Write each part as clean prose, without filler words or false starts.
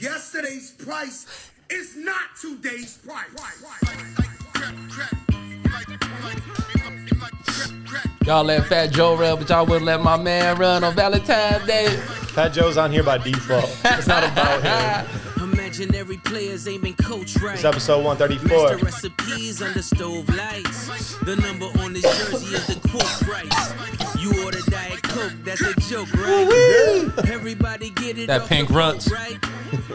Yesterday's price is not today's price. Y'all let Fat Joe run, but y'all wouldn't let my man run on Valentine's Day. Fat Joe's on here by default. It's not about him. Imaginary players ain't been coached right. It's episode 134. The recipes under stove lights. The number on this jersey is the quote price. You order Diet Coke, that's a joke, right? Everybody get it. That pink ruts. Right?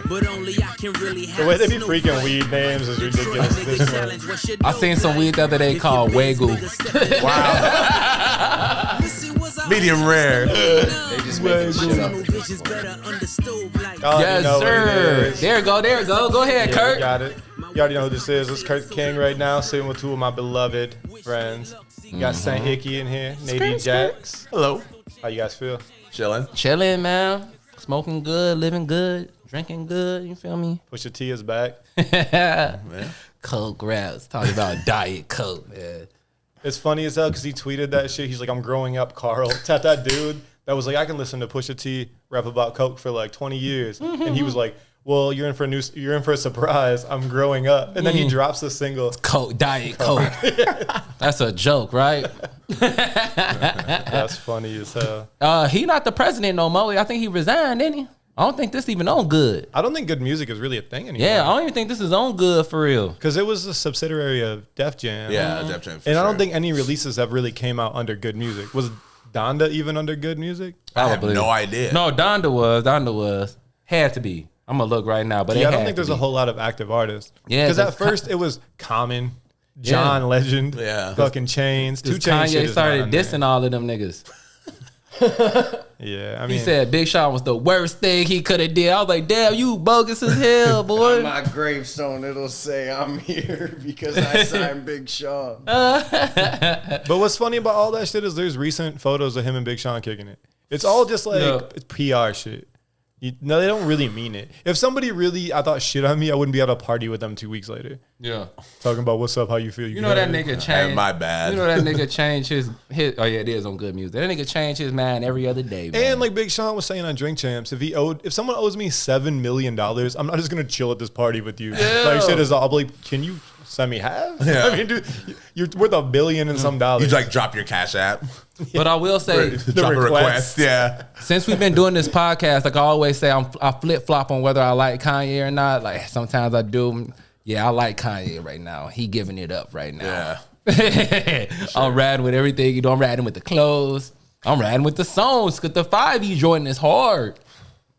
But only I can really have The way they be freaking weed names is ridiculous. This one. I seen some weed the other day called Wagyu. Wow. Medium rare. They just making shit up. Yes, sir. There you go. Go ahead, Yeah, Kurt. you got it. You already know who this is. This is Kurt King right now, sitting with two of my beloved friends. You got Saint Icky in here, Nadine Jax. Hello. How you guys feel? Chilling, man. Smoking good, living good, drinking good. You feel me? Pusha T is back. Coke raps. Talking about Diet Coke, man. It's funny as hell because he tweeted that shit. He's like, I'm growing up, Carl. Tap that dude that was like, I can listen to Pusha T rap about Coke for like 20 years. And he was like, well, you're in for a surprise. I'm growing up. And then he drops the single. Coke, Diet Coke. That's a joke, right? That's funny as hell. He not the president no more. I think he resigned, didn't he? I don't think this even on good. I don't think good music is really a thing anymore. Yeah, I don't even think this is on good for real. Because it was a subsidiary of Def Jam. Yeah, Def Jam. And I don't think any releases have really came out under good music. Was Donda even under good music? I have no idea. No, Donda was. Had to be. I'm going to look right now. But I don't think there's a whole lot of active artists. Yeah. Because at first it was Common, John Legend, fucking Chains. 2 Chainz Kanye started dissing all of them niggas. Yeah, I mean, he said Big Sean was the worst thing he could have did. I was like, damn, you bogus as hell, boy. On my gravestone, it'll say I'm here because I signed Big Sean. But what's funny about all that shit is there's recent photos of him and Big Sean kicking it. It's all just like it's PR shit. No, they don't really mean it. If somebody really, I thought, shit on me, I wouldn't be able to party with them 2 weeks later. Yeah. Talking about what's up, how you feel. You know that nigga changed. My bad. You know that nigga changed his. Oh yeah, it is on good music. That nigga changed his mind every other day, man. And like Big Sean was saying on Drink Champs, if someone owes me $7 million, I'm not just gonna chill at this party with you. Yeah. Like shit is all like, can you send me half? Yeah. I mean, dude, you're worth $1 billion and some dollars. You like drop your Cash App. But I will say, drop a request. Yeah. Since we've been doing this podcast, like I always say, I flip flop on whether I like Kanye or not. Like sometimes I do. Yeah, I like Kanye right now. He giving it up right now. Yeah. I'm riding with everything. You know, I'm riding with the clothes. I'm riding with the songs. Cause the 5E Jordan is hard.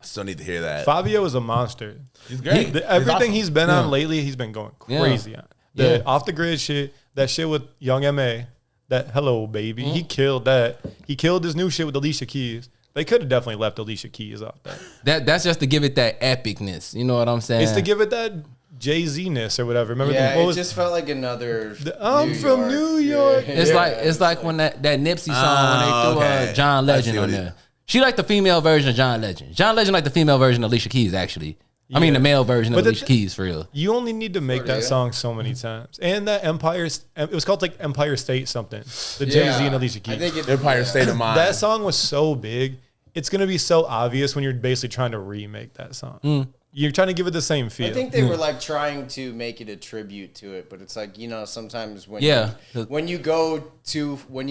I still need to hear that. Fabio is a monster. He's great. Everything he's been on lately, he's been going crazy on. The off the grid shit, that shit with Young M.A., that Hello Baby, he killed that. He killed his new shit with Alicia Keys. They could have definitely left Alicia Keys out there. That's just to give it that epicness. You know what I'm saying? It's to give it that Jay-Z-ness or whatever. Remember? Yeah, it just felt like another. I'm from New York. It's like when that Nipsey song when they threw John Legend on there. She like the female version of John Legend. John Legend like the female version of Alicia Keys actually. I mean the male version of Alicia Keys for real. You only need to make that song so many times. And that it was called like Empire State something. The Jay-Z and Alicia Keys. I think it's Empire State of Mind. That song was so big. It's going to be so obvious when you're basically trying to remake that song. You're trying to give it the same feel. I think they were like trying to make it a tribute to it, but it's like, you know, sometimes when when you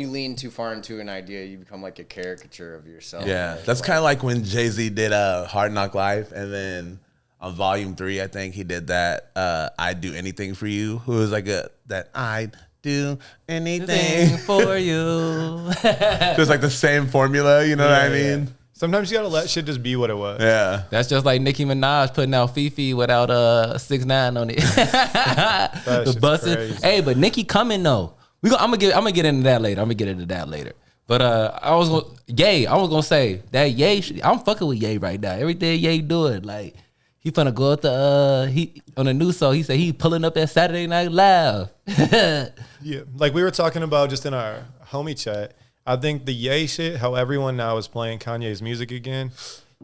lean too far into an idea, you become like a caricature of yourself. Yeah, that's kind of like when Jay-Z did Hard Knock Life, and then on Volume 3, I think he did that I'd Do Anything For You, who was like that I'd do anything for you. It was like the same formula, you know what I mean? Yeah. Sometimes you gotta let shit just be what it was. Yeah. That's just like Nicki Minaj putting out Fifi without 6ix9ine on it. The busting. Hey, but Nicki coming though. I'm gonna get into that later. But I was gonna say that Ye. I'm fucking with Ye right now. Everything Ye doing, like he finna go at he on a new song. He said he pulling up at Saturday Night Live. Yeah, like we were talking about just in our homie chat. I think the Ye shit, how everyone now is playing Kanye's music again,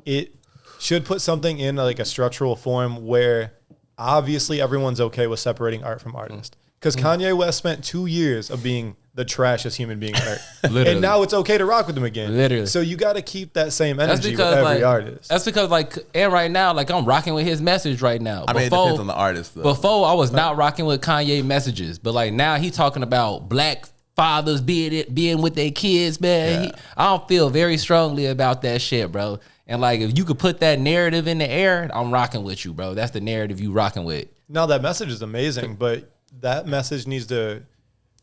it should put something in like a structural form where obviously everyone's okay with separating art from artist. Because Kanye West spent 2 years of being the trashiest human being on earth. Literally. And now it's okay to rock with him again. Literally. So you got to keep that same That's energy because with every like artist. that's because like and right now like I'm rocking with his message right now. I mean, it depends on the artist though. Before I was not rocking with Kanye messages, but like now he talking about black fathers being with their kids, man. Yeah. I don't feel very strongly about that shit, bro. And like if you could put that narrative in the air, I'm rocking with you, bro. That's the narrative you rocking with. Now that message is amazing, but that message needs to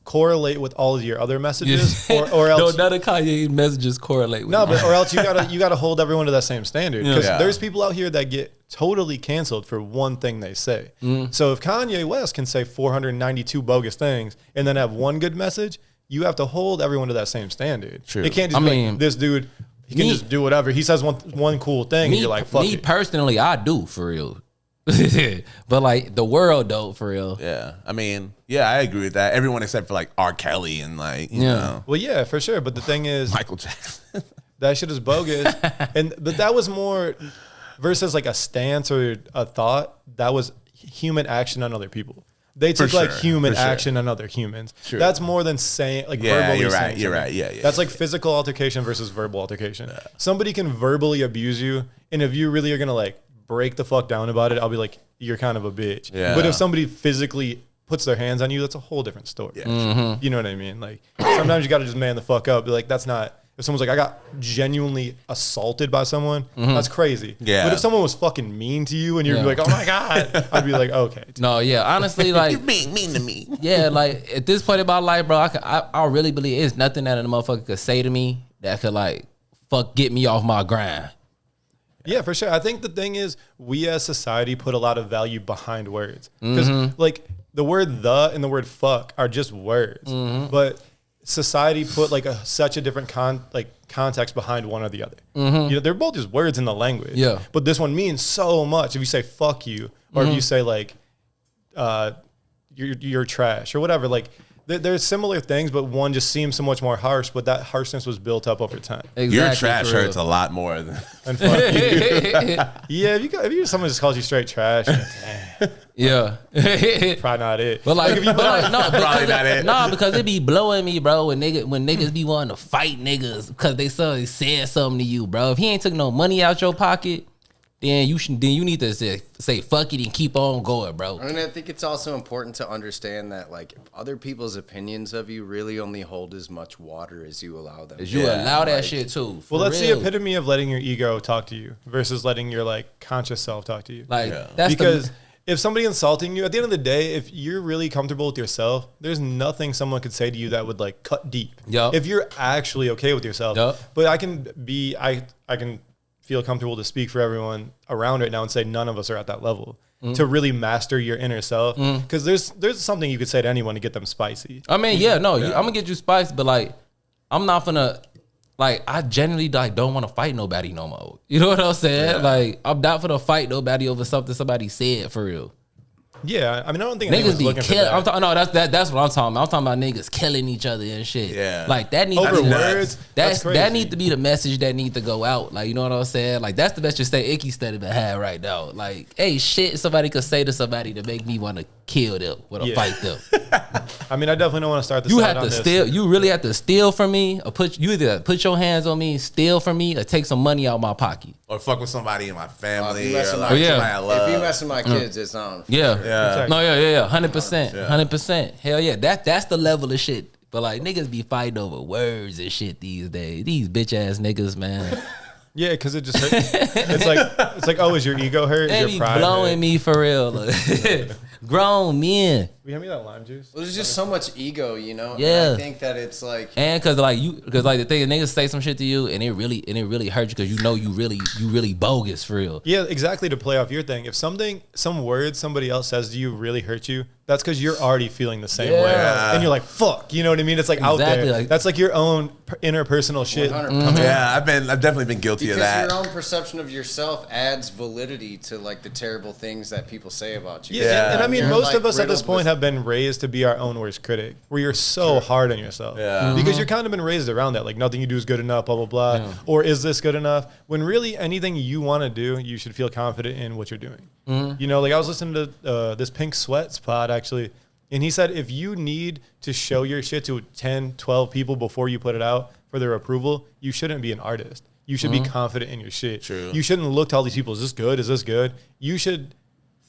correlate with all of your other messages, or else none of Kanye's messages correlate with or else you gotta hold everyone to that same standard. Because Yeah. there's people out here that get totally canceled for one thing they say. So if Kanye West can say 492 bogus things and then have one good message, you have to hold everyone to that same standard. True. It can't just I be mean, like, this dude, he can just do whatever. He says one cool thing and you're like, fuck me it. personally, I do for real. But like the world don't for real. Yeah, I mean, yeah, I agree with that. Everyone except for like R. Kelly and like, you know, Well, yeah, for sure. But the thing is, Michael Jackson. that shit is bogus. But that was more versus like a stance or a thought. That was human action on other people. They took like human action on other humans. Sure. That's more than saying like Yeah, verbally you're right. saying You're something. right. Yeah. That's like physical altercation versus verbal altercation. Somebody can verbally abuse you, and if you really are gonna like break the fuck down about it, I'll be like, you're kind of a bitch. Yeah. But if somebody physically puts their hands on you, that's a whole different story. Yeah. You know what I mean? Like sometimes you got to just man the fuck up. Be like, that's not. If someone's like, I got genuinely assaulted by someone, that's crazy. Yeah. But if someone was fucking mean to you and you're like, oh my god, I'd be like, okay. No, yeah, honestly, like You're being mean to me. yeah, like at this point in my life, bro, I really believe it's nothing that a motherfucker could say to me that could like get me off my grind. Yeah, for sure. I think the thing is, we as society put a lot of value behind words because like the word "the" and the word "fuck" are just words, but society put like such a different context behind one or the other. You know, they're both just words in the language. Yeah. But this one means so much. If you say "fuck you" or if you say like you're trash or whatever, like there's similar things, but one just seems so much more harsh. But that harshness was built up over time. Exactly, Your trash for real. hurts a lot more than. And fuck you. Yeah, if someone just calls you straight trash, Yeah. probably not it. But like, no, Probably not it. because it be blowing me, bro. When niggas be wanting to fight niggas because they said something to you, bro. If he ain't took no money out your pocket, then you need to say fuck it and keep on going, bro. I mean, I think it's also important to understand that like other people's opinions of you really only hold as much water as you allow them. Cause you allow that shit too. Well, that's the epitome of letting your ego talk to you versus letting your like conscious self talk to you. Like that's because if somebody insulting you, at the end of the day, if you're really comfortable with yourself, there's nothing someone could say to you that would like cut deep. Yup. If you're actually okay with yourself. Yup. But I can feel comfortable to speak for everyone around right now and say none of us are at that level to really master your inner self. Because there's something you could say to anyone to get them spicy. I mean, I'm gonna get you spiced, but like, I'm not gonna. Like, I genuinely like don't want to fight nobody no more. You know what I'm saying? Yeah. Like, I'm not for to fight nobody over something somebody said for real. Yeah, I mean, I don't think Niggas anyone's be looking for killing. that. That's what I'm talking about. I'm talking about niggas killing each other and shit. Yeah. Like that needs Over to be words. That's crazy. that need to be the message that need to go out. Like, you know what I'm saying? Like that's the best Saint Icky study to have right now. Like, hey, shit, somebody could say to somebody to make me want to kill them or to fight them. I mean, I definitely don't want to start this. You out have on to this. steal. You really have to steal from me, or you either put your hands on me, steal from me, or take some money out my pocket. Or fuck with somebody in my family. mess Or with like my- somebody I If love. you mess with my kids, it's on. Yeah, Yeah. no, yeah, 100%. Hell yeah, that's the level of shit. But like niggas be fighting over words and shit these days. These bitch ass niggas, man. Yeah, because it just hurts. it's like, oh, is your ego hurt? They Is be your pride blowing hurt? me for real. Like, grown men. Will you hand me that lime juice? Well, there's just so much ego, you know. Yeah. And I think that it's like And cause the thing is niggas say some shit to you and it really hurts you because you know you really bogus for real. Yeah, exactly. To play off your thing, if some word somebody else says to you really hurt you, that's because you're already feeling the same way, Yeah. and you're like, "Fuck," you know what I mean? It's like out Exactly, there. like- That's like your own interpersonal shit. 100%. Yeah, I've definitely been guilty because of that. your own perception of yourself adds validity to like the terrible things that people say about you. Yeah, and I mean, You're, most like, of us at this riddled point with- have been raised to be our own worst critic, where you're so hard on yourself. Yeah. Because you're kind of been raised around that, like nothing you do is good enough, blah blah blah, or is this good enough? When really anything you want to do, you should feel confident in what you're doing. You know, like I was listening to this Pink Sweats pod actually, And he said, if you need to show your shit to 10, 12 people before you put it out for their approval, you shouldn't be an artist. You should be confident in your shit. True. You shouldn't look to all these people. Is this good? Is this good? You should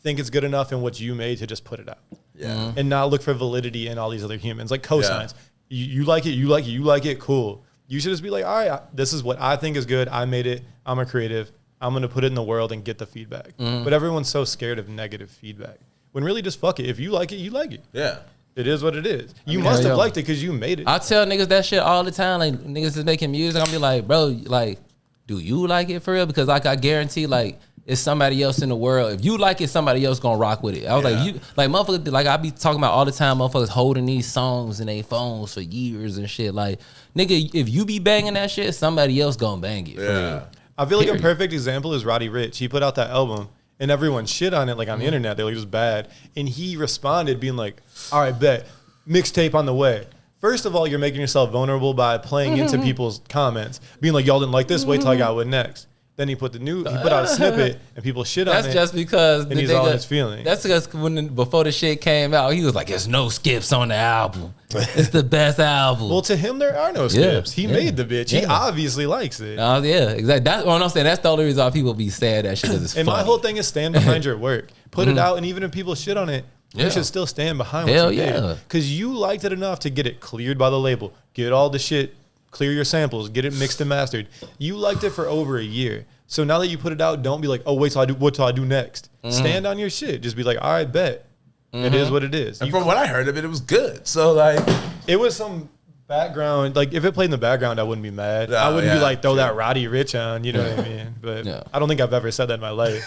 think it's good enough in what you made to just put it out. Yeah. And not look for validity in all these other humans. Like cosigns. Yeah. You like it, you like it, you like it, cool. You should just be like, all right, this is what I think is good. I made it. I'm a creative. I'm going to put it in the world and get the feedback. But everyone's so scared of negative feedback. When really just fuck it. If you like it, you like it. Yeah. It is what it is. You must have liked it because you made it. I tell niggas that shit all the time. Like, niggas is making music. I'm be like, bro, like, do you like it for real? Because, like, I guarantee, like, it's somebody else in the world. If you like it, somebody else gonna rock with it. I was like, you, like, motherfuckers, like, I be talking about all the time, motherfuckers holding these songs in their phones for years and shit. Like, nigga, if you be banging that shit, somebody else gonna bang it. Yeah. I feel like a perfect example is Roddy Ricch. He put out that album. And everyone shit on it, like on the internet. They're like, it was bad. And he responded being like, all right, bet. Mixtape on the way. First of all, you're making yourself vulnerable by playing into people's comments. Being like, y'all didn't like this, wait till I got one next. Then he put out a snippet and people shit on it. That's just because and he's all in his feelings. That's because before the shit came out, he was like, there's no skips on the album. It's the best album. Well, to him, there are no skips. He made the bitch. He obviously likes it. Yeah, exactly. That's what I'm saying. That's the only reason why people be sad that shit, because it's and funny. my whole thing is stand behind your work. Put it out, and even if people shit on it, you should still stand behind what you did. Because you liked it enough to get it cleared by the label. Get all the shit, clear your samples, get it mixed and mastered. You liked it for over a year. So now that you put it out, don't be like, oh, wait till I do, what till I do next? Stand on your shit. Just be like, all right, bet. It is what it is. And from what I heard of it, it was good. So, like, it was some background. Like, if it played in the background, I wouldn't be mad. I wouldn't be like, throw that Roddy Ricch on. You know what I mean? But I don't think I've ever said that in my life.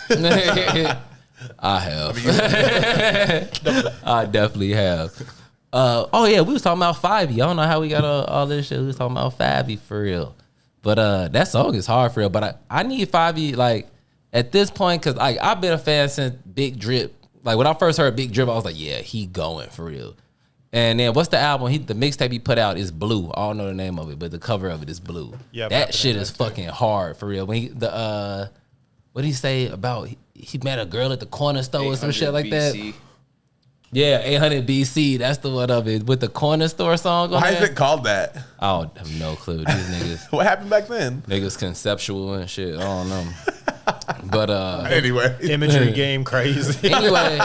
I have. I definitely have. Oh, yeah, we was talking about 5E. I don't know how we got all this shit. We was talking about 5E for real. But that song is hard for real. But I need 5E, like, at this point, because like, I've been a fan since Big Drip. Like, when I first heard Big Drip, I was like, yeah, he going for real. And then what's the album? The mixtape he put out is Blue. I don't know the name of it, but the cover of it is Blue. Yeah, that shit is fucking hard for real. When what did he say about he met a girl at the corner store or some shit like BC. That? Yeah, 800 BC. That's the one of it with the corner store song on Why there. is it called that? I don't have no clue. These niggas. What happened back then? Niggas conceptual and shit. I don't know. But anyway, imagery game crazy. Anyway,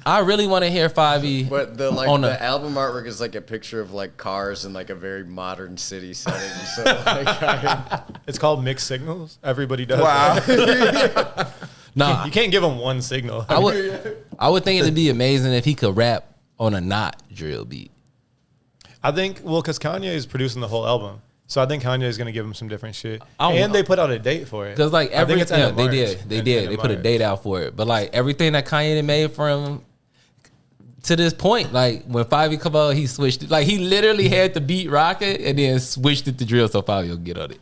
I really want to hear 5E. But the album artwork is like a picture of like cars in like a very modern city setting. So like, it's called Mixed Signals. Everybody does. Wow. Nah, you can't give him one signal. I would think it'd be amazing if he could rap on a not drill beat. I think, well, because Kanye is producing the whole album. So I think Kanye is going to give him some different shit. And they put out a date for it. Because like they did. They put a date out for it. But like everything that Kanye made from to this point, like when 5E come out, he switched it. Like he literally had the beat rocket and then switched it to drill so 5E will get on it.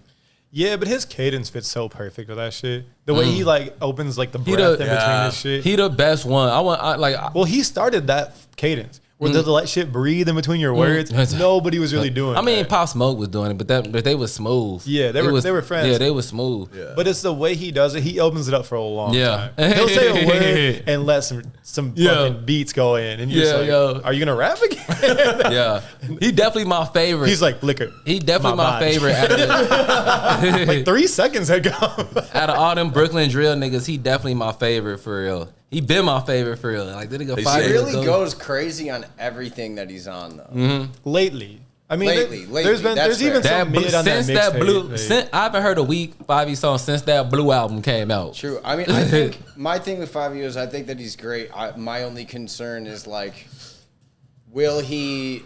Yeah, but his cadence fits so perfect with that shit. The way he like opens like the breath in between his shit. He the best one. Well, he started that cadence. Where to let shit breathe in between your words. Nobody was really doing. I mean, that. Pop Smoke was doing it, but they was smooth. Yeah, they were friends. Yeah, they were smooth. Yeah. But it's the way he does it. He opens it up for a long time. He'll say a word and let some fucking beats go in, and you're like, "Are you gonna rap again?" Yeah, he definitely my favorite. He's like Flicker. He definitely my favorite. Like 3 seconds ago. Out of all them Brooklyn drill niggas, he definitely my favorite for real. He been my favorite for real. Like the nigga he really goes crazy on everything that he's on though. Lately. I mean, lately, there's even some mid on since that Blue. mixtape. I haven't heard a weak 5E song since that Blue album came out. True. I mean, I think my thing with 5E is I think that he's great. My only concern is like, will he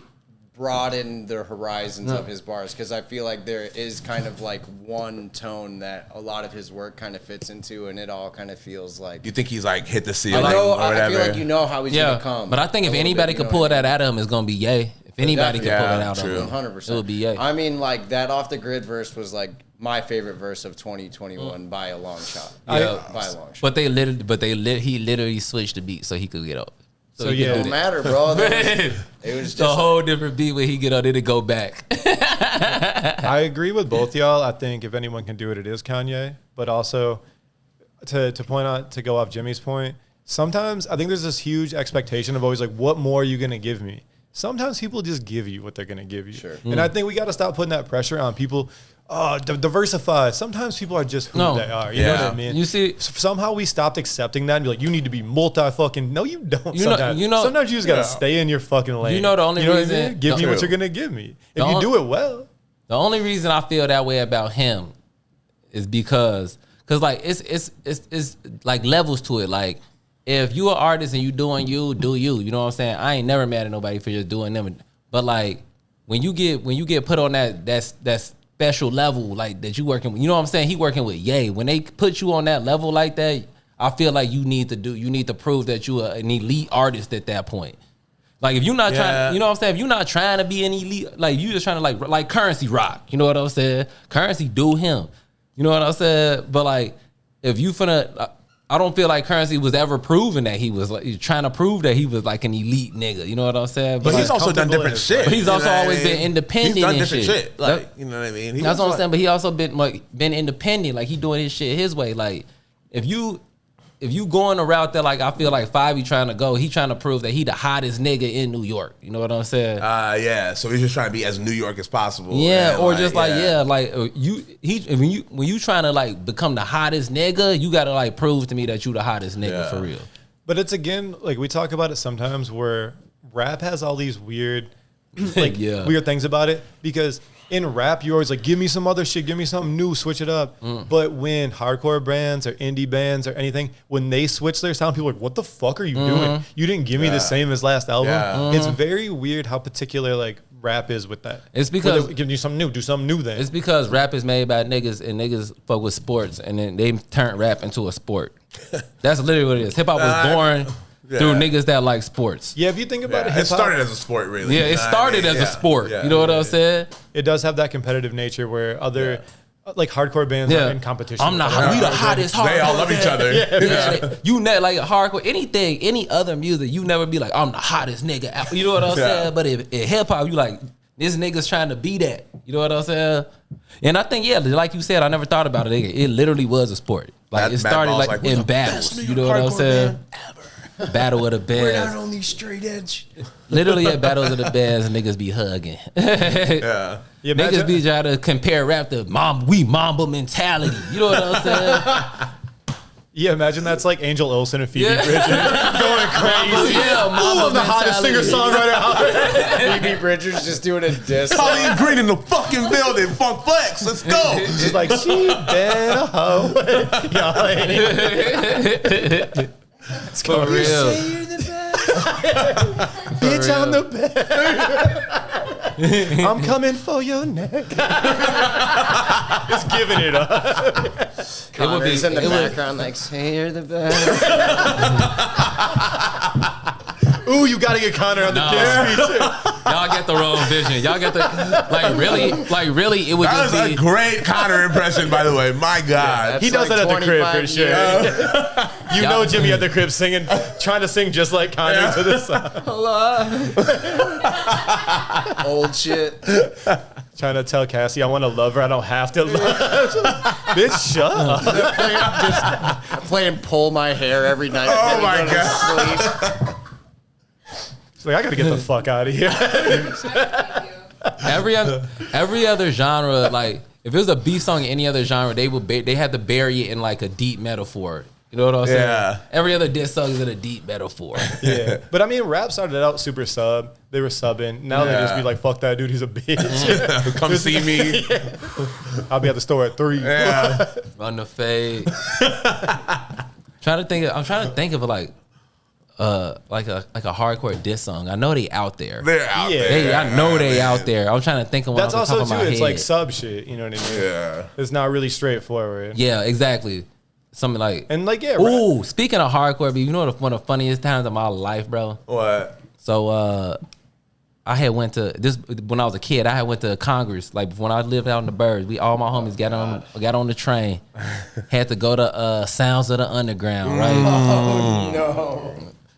broaden the horizons of his bars? Because I feel like there is kind of like one tone that a lot of his work kind of fits into, and it all kind of feels like. You think he's like hit the ceiling? I or whatever? I feel like you know how he's gonna come. But I think if anybody could pull that out of him, it's gonna be Ye. If anybody could pull it out of him, 100%, it would be Ye. I mean, like that off the grid verse was like my favorite verse of 2021 by a long shot. Yeah, by a long shot. But he literally switched the beat so he could get up. So yeah, it don't matter, bro. It was just a whole different beat when he get on it and go back. I agree with both y'all. I think if anyone can do it, it is Kanye. But also, to point out, to go off Jimmy's point, sometimes I think there's this huge expectation of always like, what more are you going to give me? Sometimes people just give you what they're going to give you. Sure. And I think we got to stop putting that pressure on people. Diversify. Sometimes people are just who they are. You know what I mean? You see, somehow we stopped accepting that and be like, you need to be multi-fucking. No, you don't. You sometimes. know, sometimes you just got to stay in your fucking lane. You know the only reason. What I mean? Give me what you're going to give me. If you do it well. The only reason I feel that way about him is because like it's like levels to it. Like if you an artist and you doing you, do you. You know what I'm saying? I ain't never mad at nobody for just doing them. But like when you get put on that special level like that you working with, you know what I'm saying? He working with Ye. When they put you on that level like that, I feel like you need to prove that you are an elite artist at that point. Like if you're not trying, you know what I'm saying? If you're not trying to be an elite, like you just trying to like Currency rock, you know what I'm saying? Currency do him, you know what I'm saying? But like if you finna, I don't feel like Currency was ever proving that he was like he's trying to prove that he was like an elite nigga, you know what I'm saying? But he's also done different shit. But he's also always been independent. He's done and different shit. Like you know what I mean? That's what I'm saying. But he also been independent. Like he doing his shit his way. Like if you going a route that like I feel like Fivey trying to go, he trying to prove that he the hottest nigga in New York. You know what I'm saying? Yeah. So he's just trying to be as New York as possible. Yeah, or just when you trying to like become the hottest nigga, you gotta like prove to me that you the hottest nigga for real. But it's again like we talk about it sometimes where rap has all these weird weird things about it because in rap, you're always like, give me some other shit, give me something new, switch it up. But when hardcore bands or indie bands or anything, when they switch their sound, people are like, what the fuck are you doing? You didn't give me the same as last album. It's very weird how particular like rap is with that. It's because give you something new, do something new then. It's because rap is made by niggas and niggas fuck with sports and then they turn rap into a sport. That's literally what it is. Hip hop was born through niggas that like sports. Yeah, if you think about it, it started as a sport, really. Yeah, it started as a sport. You know what I'm saying? It does have that competitive nature where other like hardcore bands are in competition. We the hottest hardcore. They all love each other. You like hardcore, anything, any other music, you never be like, I'm the hottest nigga out. You know what I'm saying? But in hip hop, you like, this nigga's trying to be that. You know what I'm saying? And I think, like you said, I never thought about it. It literally was a sport. Like it started like in battles. You know what I'm saying? Battle of the Bands. We're not on these straight edge. Literally at Battles of the Bands, niggas be hugging. Niggas be trying to compare rap to Mamba mentality. You know what I'm saying? Yeah, imagine that's like Angel Olsen and Phoebe Bridgers going crazy. Mamba I'm the hottest singer-songwriter out there. Phoebe Bridgers just doing a diss. Colleen Green in the fucking building. Funk Flex. Let's go. She's like, she been a hoe. It's for real. You're the best. Bitch, I'm the best. I'm coming for your neck. It's giving it up. Connor's in the background like, say you're the best. Ooh, you gotta get Connor on the kiss speech. Y'all get the wrong vision. Y'all get the really. It would That was just be a great Connor impression, by the way. My God. He does like that at the crib for sure. You know Jimmy at the crib singing, trying to sing just like Connor to the song. Old shit. Trying to tell Cassie I want to love her. I don't have to love her. Bitch, shut up. I'm playing Pull My Hair every night. Oh my God. She's like, I gotta get the fuck out of here. every other genre. Like if it was a beef song in any other genre, they had to bury it in like a deep metaphor. You know what I'm saying? Yeah. Every other diss song is in a deep metaphor. Yeah. But I mean, rap started out super sub. They were subbing. Now they just be like, fuck that dude, he's a bitch. Come see me. I'll be at the store at 3. Yeah. Run the fade. I'm trying to think of like a hardcore diss song. I know they out there. They're out there. I know they out there. I'm trying to think of one. That's off the also top of my too. It's head. like sub shit. You know what I mean? Yeah. It's not really straightforward. Yeah, exactly. Something like rap. Speaking of hardcore, one of the funniest times of my life, bro. What? So I had went to this when I was a kid. I had went to Congress. Like when I lived out in the Burbs, all my homies got on the train. Had to go to Sounds of the Underground, right? Oh no.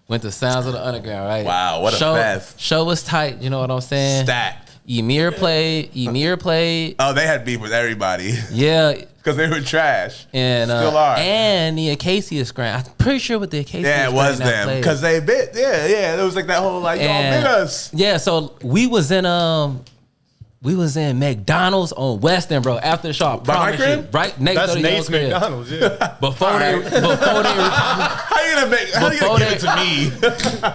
Went to Sounds of the Underground, right? Wow, what a fest. Show was tight, you know what I'm saying? Stacked. Emir played. Oh, they had beef with everybody. Yeah. Because they were trash. And still are. And the Acacia Scram. I'm pretty sure with the Acacia Yeah, it was Scram them. played. Because they bit. Yeah. It was like that whole like, y'all bit us. Yeah, so we was in McDonald's on Western, bro. After the show, I promise you, right next That's to the Nate's crib. McDonald's, yeah. Before they, How you gonna give it to me?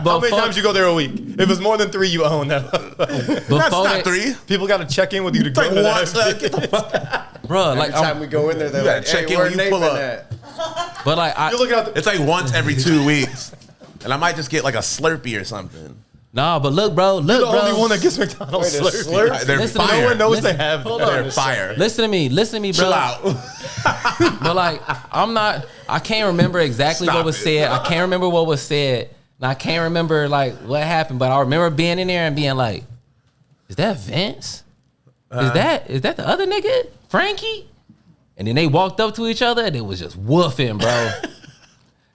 How many times you go there a week? If it's more than 3, you own that. That's not 3. People got to check in with you to go Like to once, that. bro. Every Like, time we go in there, they're You like, gotta check hey, in where when you Nate pull been up. at? but like, You're looking out It's like once every 2 weeks. And I might just get like a Slurpee or something. nah, but look, bro, the only one that gets McDonald's Wait, a Slurpee. Slurpee? They're Listen to me. fire. No one knows Listen, they have hold that. on. They're fire. Listen to me, bro. Chill out. But like, I can't remember exactly Stop what was it. said. I can't remember what was said. And I can't remember like what happened, but I remember being in there and being like, is that Vince? Is that the other nigga? Frankie? And then they walked up to each other and it was just woofing, bro.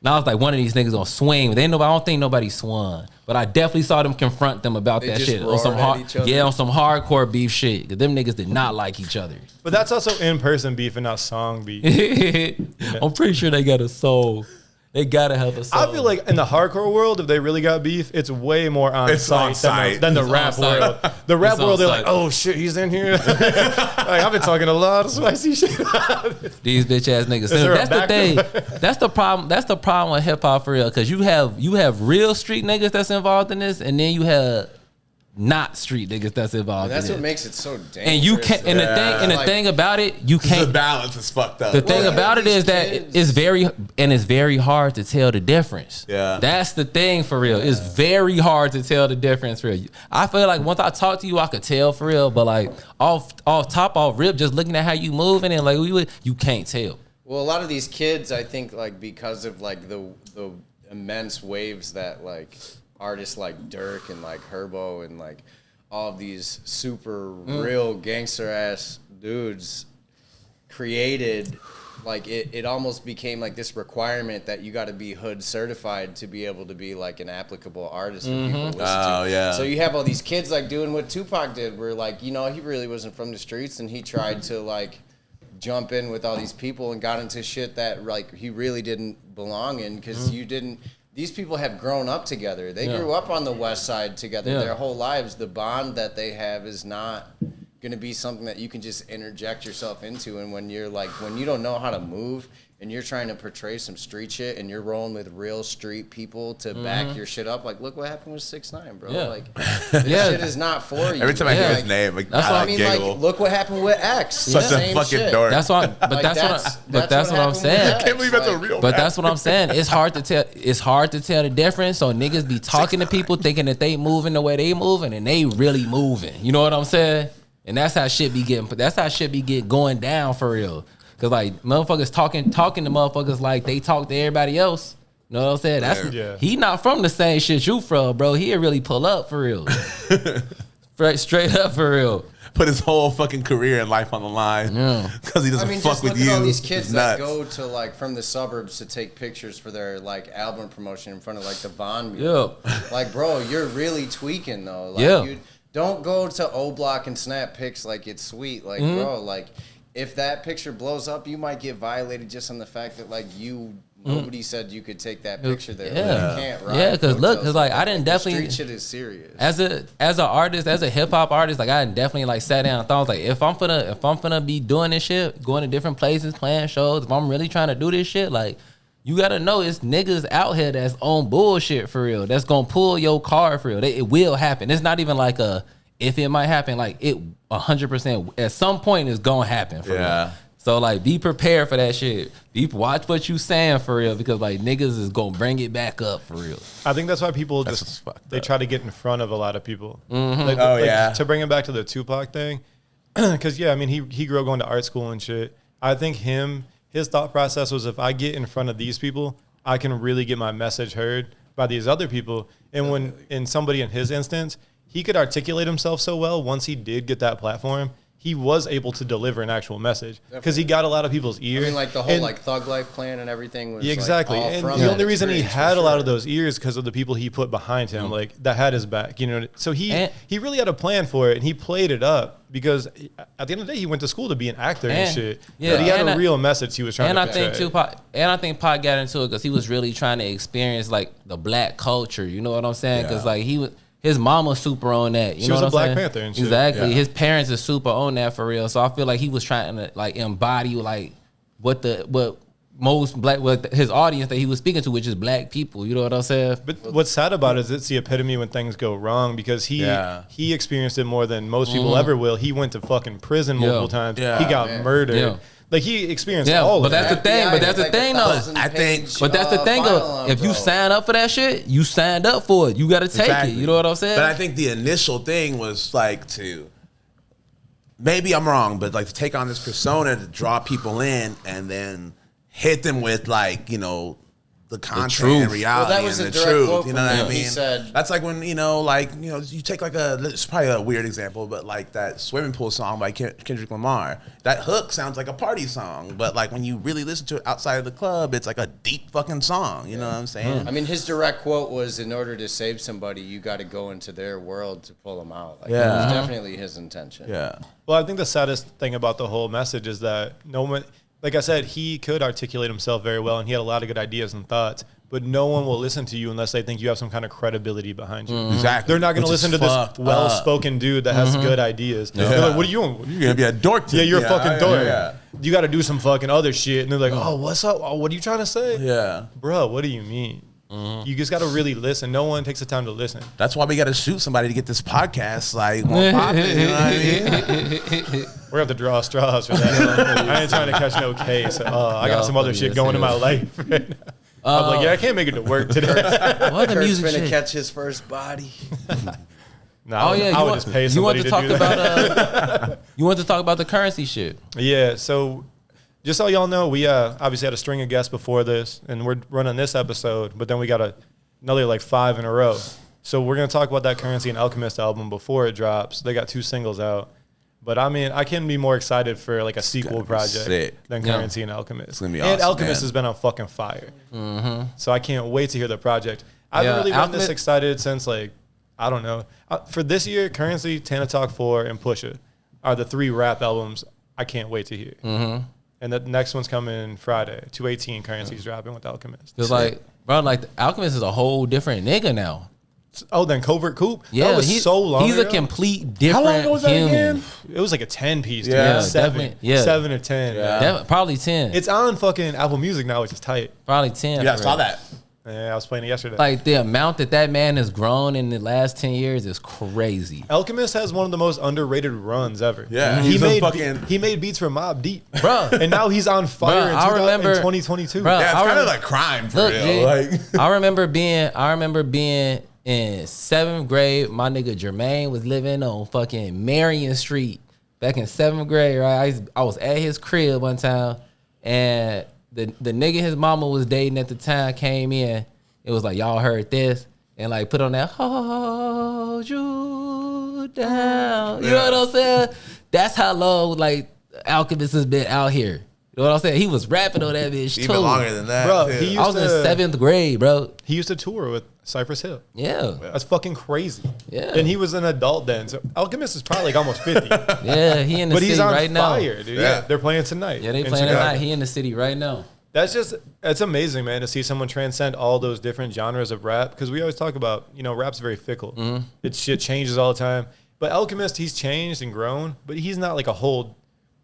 Now I was like, one of these niggas gonna swing. But I don't think nobody swung. But I definitely saw them confront them about They that just shit. On some roared at each other? on some hardcore beef shit. Cause them niggas did not like each other. But that's also in-person beef and not song beef. I'm pretty sure they got a soul. They gotta have a soul. I feel like in the hardcore world, if they really got beef, it's way more on It's on site site. than the It's rap on site. world. The rap It's on world, they're site. like, oh shit, he's in here. Like, I've been talking a lot of spicy shit. These bitch ass niggas. there a That's the back thing. door? That's the problem. That's the problem with hip hop for real. Cause you have real street niggas that's involved in this, and then you have not street niggas that's involved That's in what it. makes it so dangerous. And you can't. And the Like, thing about it, you The can't. balance is fucked up. The thing Well, about it these is that kids- it's very hard to tell the difference. Yeah. That's the thing for real. It's very hard to tell the difference for real. I feel like once I talk to you, I could tell for real. But like off rip, just looking at how you moving and like you can't tell. Well, a lot of these kids, I think, like because of like the immense waves that like artists like Dirk and like Herbo and like all of these super real gangster ass dudes created, like it almost became like this requirement that you got to be hood certified to be able to be like an applicable artist for people to listen Oh, to. yeah. So you have all these kids like doing what Tupac did, where like, you know, he really wasn't from the streets and he tried to like jump in with all these people and got into shit that like he really didn't belong in because you didn't. These people have grown up together. They grew up on the West Side together their whole lives. The bond that they have is not going to be something that you can just interject yourself into. And when you're like, when you don't know how to move and you're trying to portray some street shit and you're rolling with real street people to back your shit up, like, look what happened with 6ix9ine, bro. Yeah. Like, this shit is not for you. Every time I hear Yeah. his name, like, That's I what I mean, giggle. like, look what happened with X. Such a Same fucking shit. dork. That's why. But Like, that's what I'm happened with saying. X. I can't believe that's a Like, real But rap. that's what I'm saying. It's hard to tell. It's hard to tell the difference. So niggas be talking to people thinking that they moving the way they moving, and they really moving. You know what I'm saying? And that's how shit be getting. That's how shit be going down for real. Cause like motherfuckers talking to motherfuckers like they talk to everybody else. You know what I'm saying? That's Yeah. he not from the same shit you from, bro. He'll really pull up for real. Straight up for real. Put his whole fucking career and life on the line. Yeah. Because he I doesn't mean, fuck just with look you. at all these kids It's that nuts. go to like from the suburbs to take pictures for their like album promotion in front of like the Von Yeah. Mural. Like, bro, you're really tweaking though. Like, Yeah. you don't go to O Block and snap pics like it's sweet. Like, Mm-hmm. bro, like if that picture blows up, you might get violated just on the fact that like nobody said you could take that picture there. Mm. Yeah. Like, you can't, right? Yeah, 'cause look, 'cause, like, I didn't the definitely- street shit is serious. As an artist, as a hip hop artist, like I definitely like sat down and thought like if I'm finna be doing this shit, going to different places, playing shows, if I'm really trying to do this shit, like you gotta know it's niggas out here that's on bullshit for real. That's gonna pull your card for real. It will happen. It's not even like if it might happen, like it 100% at some point it's gonna happen for Yeah. real. So like be prepared for that shit. Watch what you saying for real because like niggas is gonna bring it back up for real. I think that's why people That's just what's fucked they up. try to get in front of a lot of people. Mm-hmm. Like, Oh, yeah. To bring it back to the Tupac thing, because yeah, I mean he grew up going to art school and shit. I think his thought process was if I get in front of these people, I can really get my message heard by these other people. And when in somebody in his instance, he could articulate himself so well once he did get that platform. he was able to deliver an actual message because he got a lot of people's ears. I mean, like the whole like Thug Life plan and everything was exactly. Like, all and from the that only reason he experience, had for a lot sure. of those ears because of the people he put behind him, like that had his back. You know, so he really had a plan for it, and he played it up because at the end of the day, he went to school to be an actor and shit. Yeah, but he had a real message he was trying to portray. I think Pac got into it because he was really trying to experience like the black culture. You know what I'm saying? Because like his mama's super on that. You She know was what a I'm Black saying? Panther and shit. Exactly. Yeah. His parents are super on that for real. So I feel like he was trying to like embody like what his audience that he was speaking to, which is black people. You know what I'm saying? But what's sad about it is it's the epitome when things go wrong because he experienced it more than most people ever will. He went to fucking prison multiple times. Yeah. He got murdered. Yeah. Like he experienced all of that's that. the thing. But that's the thing, though. I think- But that's the thing, though. If you sign up for that shit, you signed up for it. You got to take it. You know what I'm saying? But I think the initial thing was like to, maybe I'm wrong, but like to take on this persona to draw people in and then hit them with like, you know, the content truth. and reality Well, that was and a the direct truth. quote You know from what I him. mean? He said- That's like when, you know, like, you know, you take like it's probably a weird example, but like that Swimming Pool song by Kendrick Lamar. That hook sounds like a party song, but like when you really listen to it outside of the club, it's like a deep fucking song. You know what I'm saying? I mean, his direct quote was, "In order to save somebody, you got to go into their world to pull them out." Like, Yeah. that was definitely his intention. Yeah. Well, I think the saddest thing about the whole message is that no one, like I said, he could articulate himself very well and he had a lot of good ideas and thoughts, but no one will listen to you unless they think you have some kind of credibility behind you. Exactly. They're not going to Which is listen to this fucked well-spoken dude that has good ideas. They're like, what are you doing? You're going to be a dork to Yeah, you're a me. fucking dork. Yeah. You got to do some fucking other shit. And they're like, oh, what's up? Oh, what are you trying to say? Yeah. Bro, what do you mean? You just got to really listen. No one takes the time to listen. That's why we got to shoot somebody to get this podcast like more popping. You know what I mean? We're going to have to draw straws for that. I ain't trying to catch no case. I got some other shit going in my life right now. I'm like, yeah, I can't make it to work today. what the Kurt's music gonna shit? catch his first body. Nah, Oh yeah, I would just pay somebody to do that. You want to talk about the currency shit? Yeah, so just so y'all know, we obviously had a string of guests before this, and we're running this episode, but then we got another like 5 in a row. So we're going to talk about that Currency and Alchemist album before it drops. They got 2 singles out. But I mean, I can't be more excited for like a sequel project sick. than Currency and Alchemist. It's gonna be and awesome, Alchemist man. has been on fucking fire. So I can't wait to hear the project. I've Yeah, really been this Alchemist- excited since like, I don't know. For this year, Currency, Tana Talk 4, and Pusha are the 3 rap albums I can't wait to hear. And the next one's coming Friday. 218 Currency's dropping with Alchemist. It's like, bro, like the Alchemist is a whole different nigga now. Oh, then Covert Coupe? Yeah, that was so long He's ago. a complete different long ago was that human. again? It was like a 10-piece, dude. Yeah, 7. definitely. Yeah. 7 or 10. That- probably 10. It's on fucking Apple Music now, which is tight. Probably 10. Yeah, I for saw real. that. Yeah, I was playing it yesterday. Like the amount that man has grown in the last 10 years is crazy. Alchemist has one of the most underrated runs ever. Yeah, he he's a made fucking- he made beats for Mobb Deep, Bro. and now he's on fire Bro, in, I remember- 2022. Bro, Yeah, it's I kind of remember- like crime for Look, real. G, Like, I remember being in 7th grade. My nigga Jermaine was living on fucking Marion Street back in 7th grade, right? I was at his crib one time, and the nigga his mama was dating at the time came in. It was like, y'all heard this? And like put on that, hold you down. You know what I'm saying? That's how long like Alchemist has been out here. You know what I'm saying? He was rapping on that bitch even too. longer than that. Bro, too. he I was in 7th grade, bro. He used to tour with Cypress Hill. Yeah. That's fucking crazy. Yeah. And he was an adult then. So Alchemist is probably like almost 50. Yeah, he in the But city he's on right now. fire, dude. Yeah. Yeah, they're playing tonight. Yeah, they in playing Chicago. tonight. He in the city right now. It's amazing, man, to see someone transcend all those different genres of rap. Because we always talk about, rap's very fickle. Shit changes all the time. But Alchemist, he's changed and grown, but he's not like a whole,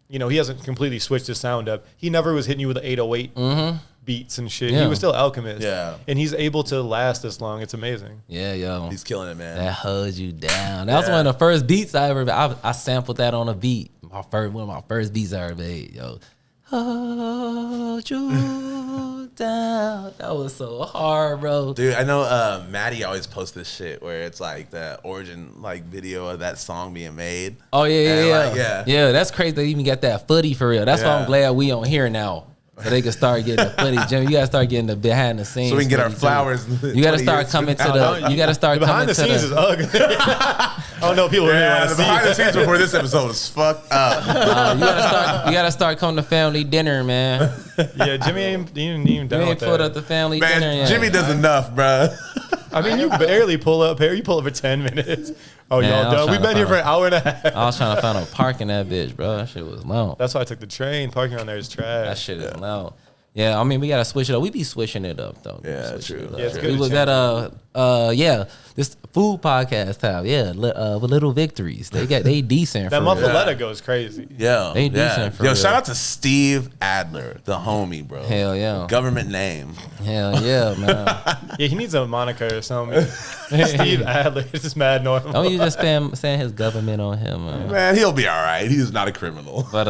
he hasn't completely switched his sound up. He never was hitting you with the 808 beats and shit. Yeah. He was still Alchemist. Yeah. And he's able to last this long. It's amazing. Yeah, yo. He's killing it, man. That holds you down. That was one of the first beats I sampled that on a beat. One of my first beats I ever made, yo. Hold you down. That was so hard, bro. Dude, I know Maddie always posts this shit where it's like the origin video of that song being made. Oh yeah, And, yeah, like, yeah. Yeah, that's crazy. They even got that footy for real. That's why Yeah. I'm glad we on here now. So they can start getting the footage. Jimmy, you gotta start getting the behind the scenes. So we can get our footage, flowers. You gotta start coming to the. You gotta start coming Behind the to scenes is ugly. I don't know if people really Yeah, want the to see behind the it. scenes before this episode is fucked up. You gotta start coming to family dinner, man. Yeah, Jimmy ain't even down You with ain't put that. up the family dinner Man, yet. Jimmy does enough, bro. I mean, you barely pull up here. You pull up for 10 minutes. Oh, Man, I y'all was done. trying We've to been here for find an hour and a half. I was trying to find a park in that bitch, bro. That shit was long. That's why I took the train. Parking on there is trash. That shit is loud. Yeah, I mean, we gotta switch it up. We be switching it up though. Yeah, Switching true. it up. Yeah, it's good We to was change at this food podcast time. Yeah, with Little Victories. They decent. That for real. muffaletta goes crazy. Yo, They decent for Yo, real. shout out to Steve Adler, the homie, bro. Hell yeah. Government name. Hell yeah, man. Yeah, he needs a moniker or something. Steve Adler is just mad normal. Don't you just saying his government on him, man. Man, he'll be all right. He's not a criminal. But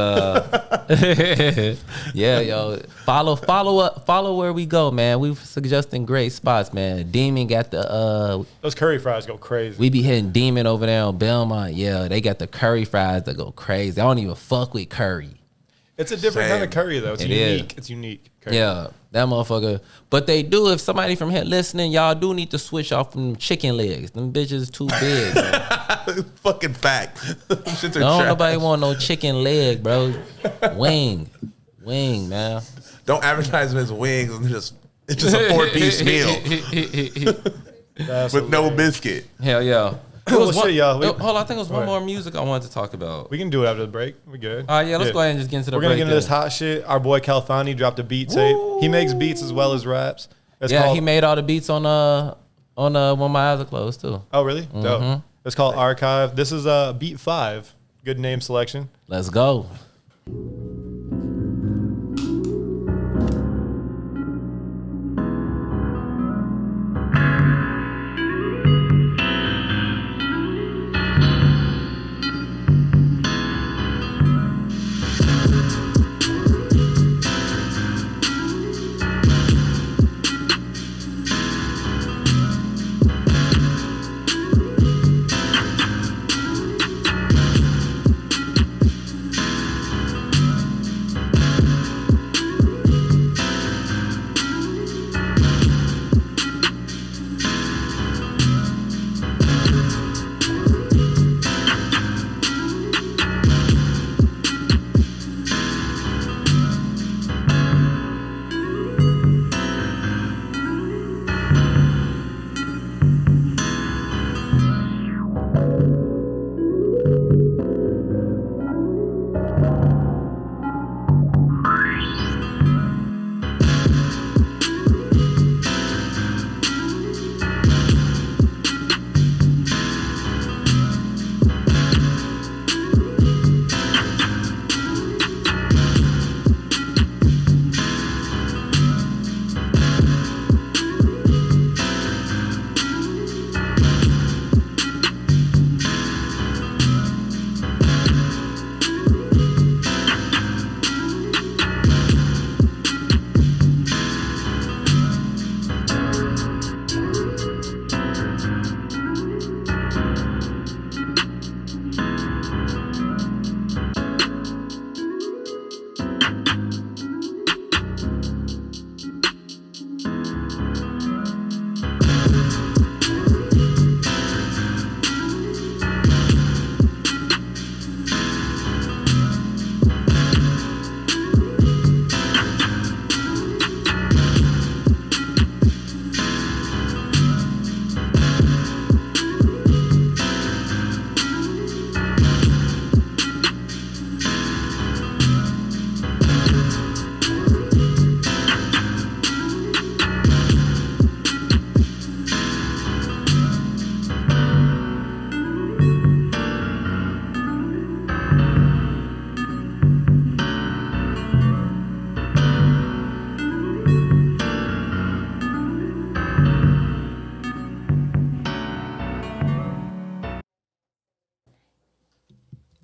yeah, yo, follow where we go, man. We suggesting great spots, man. Demon got the Those curry fries go crazy. we be hitting Demon over there on Belmont. Yeah, they got the curry fries that go crazy. I don't even fuck with curry. It's a different Same. kind of curry, though. It's It unique. is. It's unique. Curry. Yeah, that motherfucker. But they do. If somebody from here listening, y'all do need to switch off from chicken legs. Them bitches too big. Bro. Fucking fact. Shits are Don't trash. nobody want no chicken leg, bro. Wing, man. Don't advertise them as wings. It's just a 4-piece meal That's with no hilarious. biscuit. Hell yeah. Well, shit, y'all. Hold on, I think it was one Right. more music I wanted to talk about. We can do it after the break. We good. All right, yeah, let's go ahead and just get into the We're gonna break get into this then. hot shit. Our boy Khalfani dropped a beat tape. He makes beats as well as raps. It's Yeah, called, he made all the beats on When My Eyes Are Closed too. Oh, really? Dope. It's called Arkhive. This is beat 5. Good name selection. Let's go.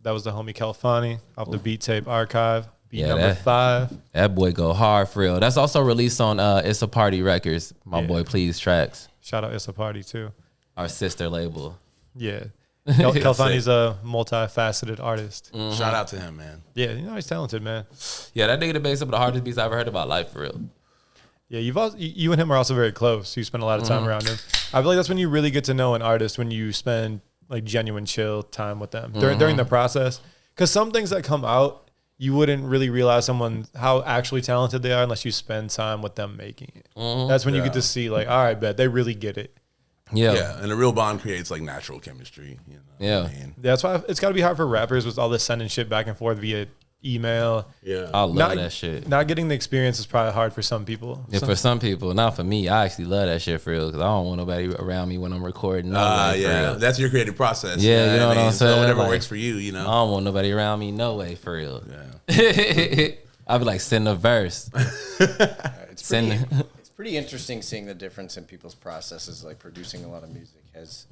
That was the homie Khalfani off the beat tape Arkhive. Beat Yeah, number 5. That boy go hard for real. That's also released on It's a Party Records. My boy Please Tracks, Shout out It's a Party too. our sister label. Yeah. Khalfani's a multifaceted artist. Shout out to him, man. Yeah, he's talented, man. Yeah, that nigga that made some of the hardest beats I ever heard about life for real. Yeah, you and him are also very close. You spend a lot of time around him. I feel like that's when you really get to know an artist, when you spend like genuine chill time with them during the process. Because some things that come out, you wouldn't really realize how actually talented they are unless you spend time with them making it. That's when you get to see like, all right, bet they really get it. Yeah, and a real bond creates like natural chemistry. You know what I mean? That's why it's got to be hard for rappers with all this sending shit back and forth via email. Yeah, I love that shit. Not getting the experience is probably hard for some people. Yeah, for some people, not for me. I actually love that shit for real because I don't want nobody around me when I'm recording. Yeah, that's your creative process. Yeah, you know what I'm saying? So whatever like, works for you, you know. I don't want nobody around me, no way, for real. Yeah. I'll be like, send a verse. It's pretty interesting seeing the difference in people's processes. Like producing a lot of music has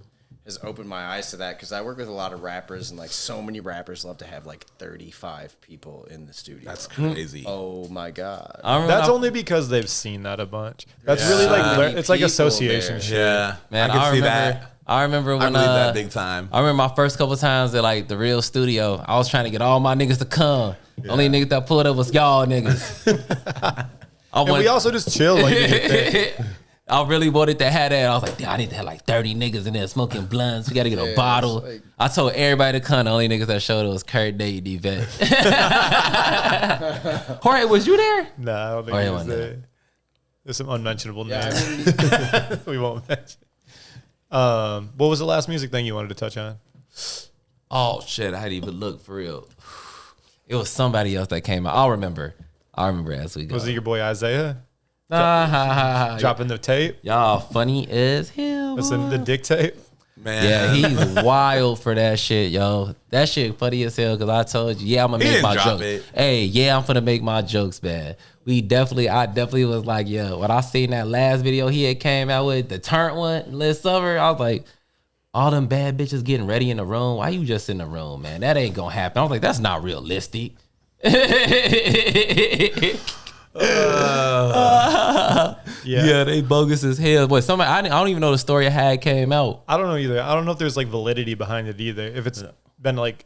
opened my eyes to that because I work with a lot of rappers, and like so many rappers love to have like 35 people in the studio. That's crazy. Oh my god. That's only because they've seen that a bunch. That's really like it's like association shit. Yeah, man. I can see that. I remember when I believe that big time. I remember my first couple times at like the real studio. I was trying to get all my niggas to come. Yeah. Only niggas that pulled up was y'all niggas. And we also just chill like I really wanted to have that. I was like, damn, I need to have like 30 niggas in there smoking blunts. We got to get a bottle. Like, I told everybody to come. The only niggas that showed up was Kurt, Nate, Yvette. Jorge, was you there? Nah, I don't think he was there. There's some unmentionable names. I mean, we won't mention. What was the last music thing you wanted to touch on? Oh, shit. I hadn't even looked for real. It was somebody else that came out. I'll remember as we go. Was it your boy Isaiah? Dropping the tape? Y'all funny as hell. Listen, the dick tape? Man. Yeah, he's wild for that shit, yo. That shit funny as hell because I told you, I'm gonna make my jokes. Hey, I'm gonna make my jokes, man. I definitely was like, yo, when I seen that last video he had came out with, the turnt one last summer, I was like, all them bad bitches getting ready in the room. Why you just in the room, man? That ain't gonna happen. I was like, that's not realistic. Yeah, they bogus as hell. Boy, I don't even know the story of how it came out. I don't know either. I don't know if there's like validity behind it either. If it's been like,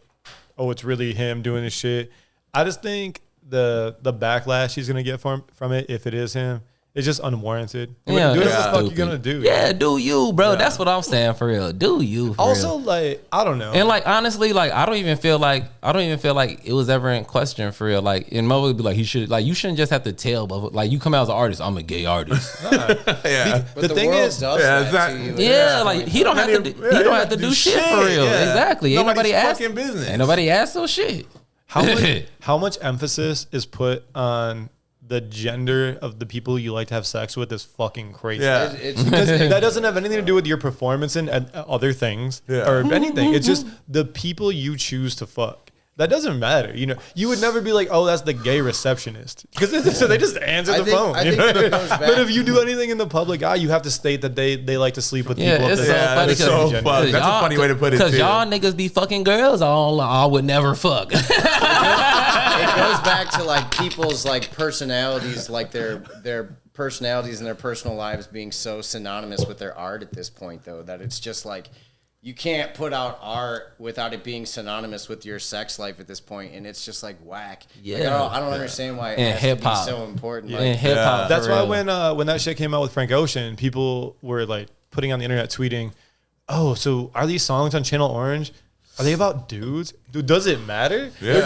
oh, it's really him doing this shit. I just think the backlash he's gonna get from it, if it is him, it's just unwarranted. Yeah, do what the fuck you gonna do. Yeah, do you, bro? Yeah. That's what I'm saying for real. Do you? Also, real. like, I don't know. And like, honestly, like, I don't even feel like it was ever in question for real. Like, in Mo would be like, you shouldn't just have to tell, but like, you come out as an artist, I'm a gay artist. Yeah. But the thing is, like, he don't have to do shit for real. Yeah. Exactly. Ain't nobody asked. Ain't nobody asked no shit. How much emphasis is put on the gender of the people you like to have sex with is fucking crazy. Yeah. Because that doesn't have anything to do with your performance and other things or anything. It's just the people you choose to fuck. That doesn't matter. You know, you would never be like, oh, that's the gay receptionist. Because so they just answer the phone. But if you do anything in the public eye, you have to state that they like to sleep with people. It's so funny. That's so fucked. That's a funny way to put it, too. Because y'all niggas be fucking girls I would never fuck. It goes back to like people's like personalities, like their personalities and their personal lives being so synonymous with their art at this point, though, that it's just like you can't put out art without it being synonymous with your sex life at this point, and it's just like whack. Yeah, like, I don't understand why it has to be so important. Yeah. Like, hip hop. That's why when that shit came out with Frank Ocean, people were like putting on the internet tweeting, "Oh, so are these songs on Channel Orange? Are they about dudes? Dude, does it matter? Yeah.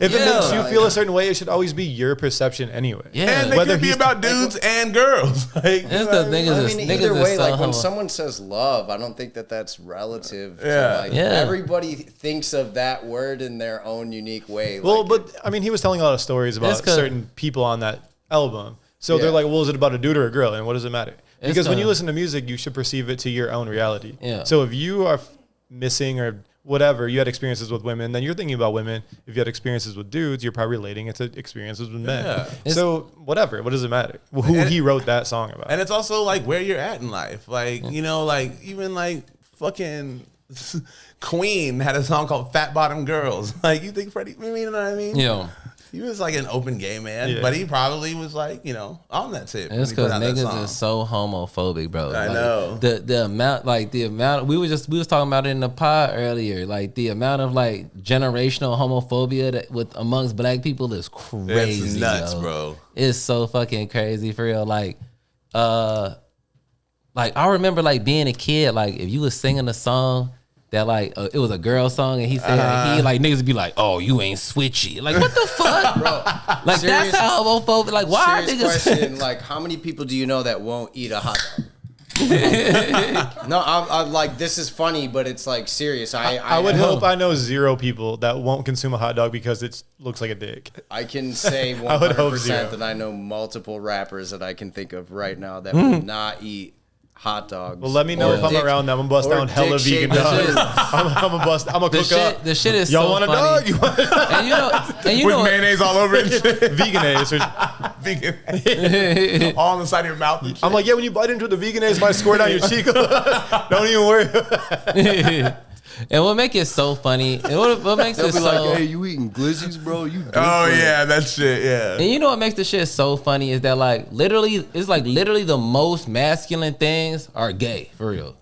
If it makes you feel a certain way, it should always be your perception anyway. Yeah. And they could be about dudes and girls. Like, either way, like when someone says love, I don't think that that's relative. To, like, everybody thinks of that word in their own unique way. Well, but I mean, he was telling a lot of stories about certain people on that album. So they're like, well, is it about a dude or a girl? And what does it matter? Because when you listen to music, you should perceive it to your own reality. Yeah. So if you are missing or whatever, you had experiences with women, then you're thinking about women. If you had experiences with dudes, you're probably relating it to experiences with men. Yeah. So whatever, what does it matter? He wrote that song about. And it's also like where you're at in life. Like, you know, like even like fucking Queen had a song called Fat Bottom Girls. Like, you think Freddie, you know what I mean? Yeah. He was like an open gay man, Yeah. but he probably was like, on that tip. It's because niggas is so homophobic, bro. I know. The amount we was talking about it in the pod earlier. Like the amount of like generational homophobia that with amongst black people is crazy. It's nuts, yo. bro. It's so fucking crazy for real. Like I remember like being a kid. Like if you was singing a song that like it was a girl song and he said niggas would be like, oh, you ain't switchy. Like what the fuck, bro? Like Serious, that's how homophobic. Like why are serious niggas? question, like how many people do you know that won't eat a hot dog? No, I'm like, this is funny, but it's like serious. I would hope I know 0 people that won't consume a hot dog because it looks like a dick. I can say I would hope 100% zero. that I know multiple rappers that I can think of right now that will not eat hot dogs. Well, let me know if I'm around them. I'm gonna bust down hella vegan dogs. I'm gonna cook up. The shit is Y'all so want a funny. dog? You want And you With know, mayonnaise all over it. veganese? Vegan. All on the side of your mouth. And shit. I'm like, yeah. When you bite into the veganese, it might squirt down your cheek. Don't even worry. and what make it so funny? And what makes They'll it be so? like, hey, you eating glizzies, bro? You different. Oh yeah, that shit. Yeah. And you know what makes the shit so funny is that like literally the most masculine things are gay for real.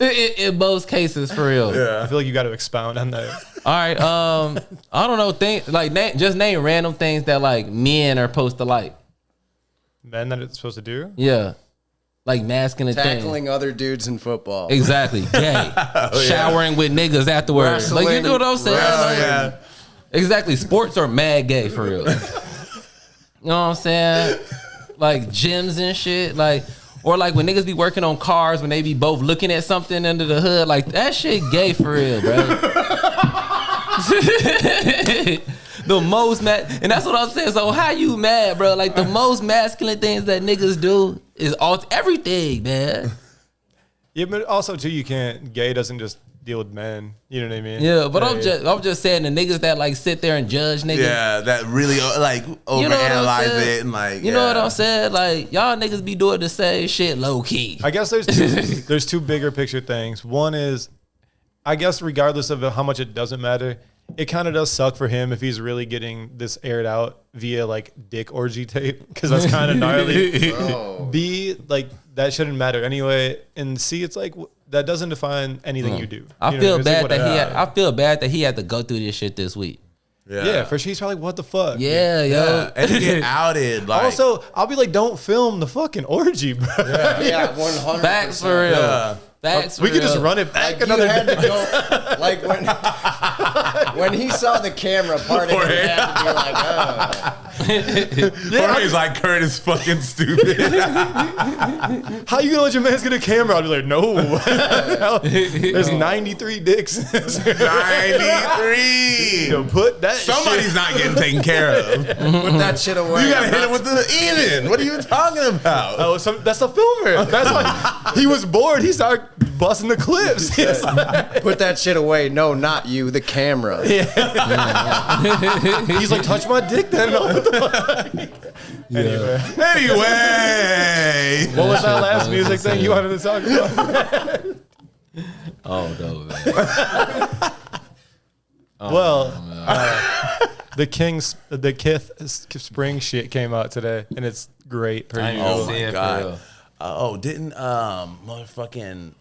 In most cases, for real. I feel like you got to expound on that. All right. I don't know. Just name random things that like men are supposed to like. Men that it's supposed to do. Yeah. Like masculine things. Tackling other dudes in football. Exactly. Gay. Showering with niggas afterwards. Like you know what I'm saying? Like, Yeah. exactly. Sports are mad gay for real. You know what I'm saying? Like gyms and shit. Like, or like when niggas be working on cars when they be both looking at something under the hood. Like that shit gay for real, bro. The most mad, and that's what I'm saying. So how you mad, bro? Like the most masculine things that niggas do is everything, man. Yeah, but also too, gay doesn't just deal with men. You know what I mean? Yeah, but I'm just saying the niggas that like sit there and judge niggas. Yeah, that really like overanalyze it and like you know what I'm saying? Like y'all niggas be doing the same shit low key. I guess there's two bigger picture things. One is, I guess regardless of how much it doesn't matter, it kind of does suck for him if he's really getting this aired out via like dick orgy tape, because that's kind of gnarly. B, like that shouldn't matter anyway, and C, it's like that doesn't define anything you do. I feel bad that he had to go through this shit this week. Yeah, for sure. He's probably like, what the fuck? Yeah, yo. Yeah. And to get outed. Like, Also, I'll be like, don't film the fucking orgy, bro. Yeah, 100%. Facts for real. Yeah. Facts for We could just real. run it back Like, another you had day. to go, like when he saw the camera, part of it had to be like, oh. Jorge's like, Kurt is fucking stupid. How you gonna let your man get a camera? I'll be like, no. There's 93 dicks. 93. Yo, put that Somebody's not getting taken care of. Put that shit away. You gotta hit it with the Eden. What are you talking about? Oh, that's a filmer. That's why he was bored. He started busting the clips. He's like, Put that shit away. No, not you. The camera. he's like, touch my dick then. Anyway, what was that last music thing you wanted to talk about? Oh no, man. The Kith Spring shit came out today, and it's great. Per usual. Oh my god. Didn't motherfucking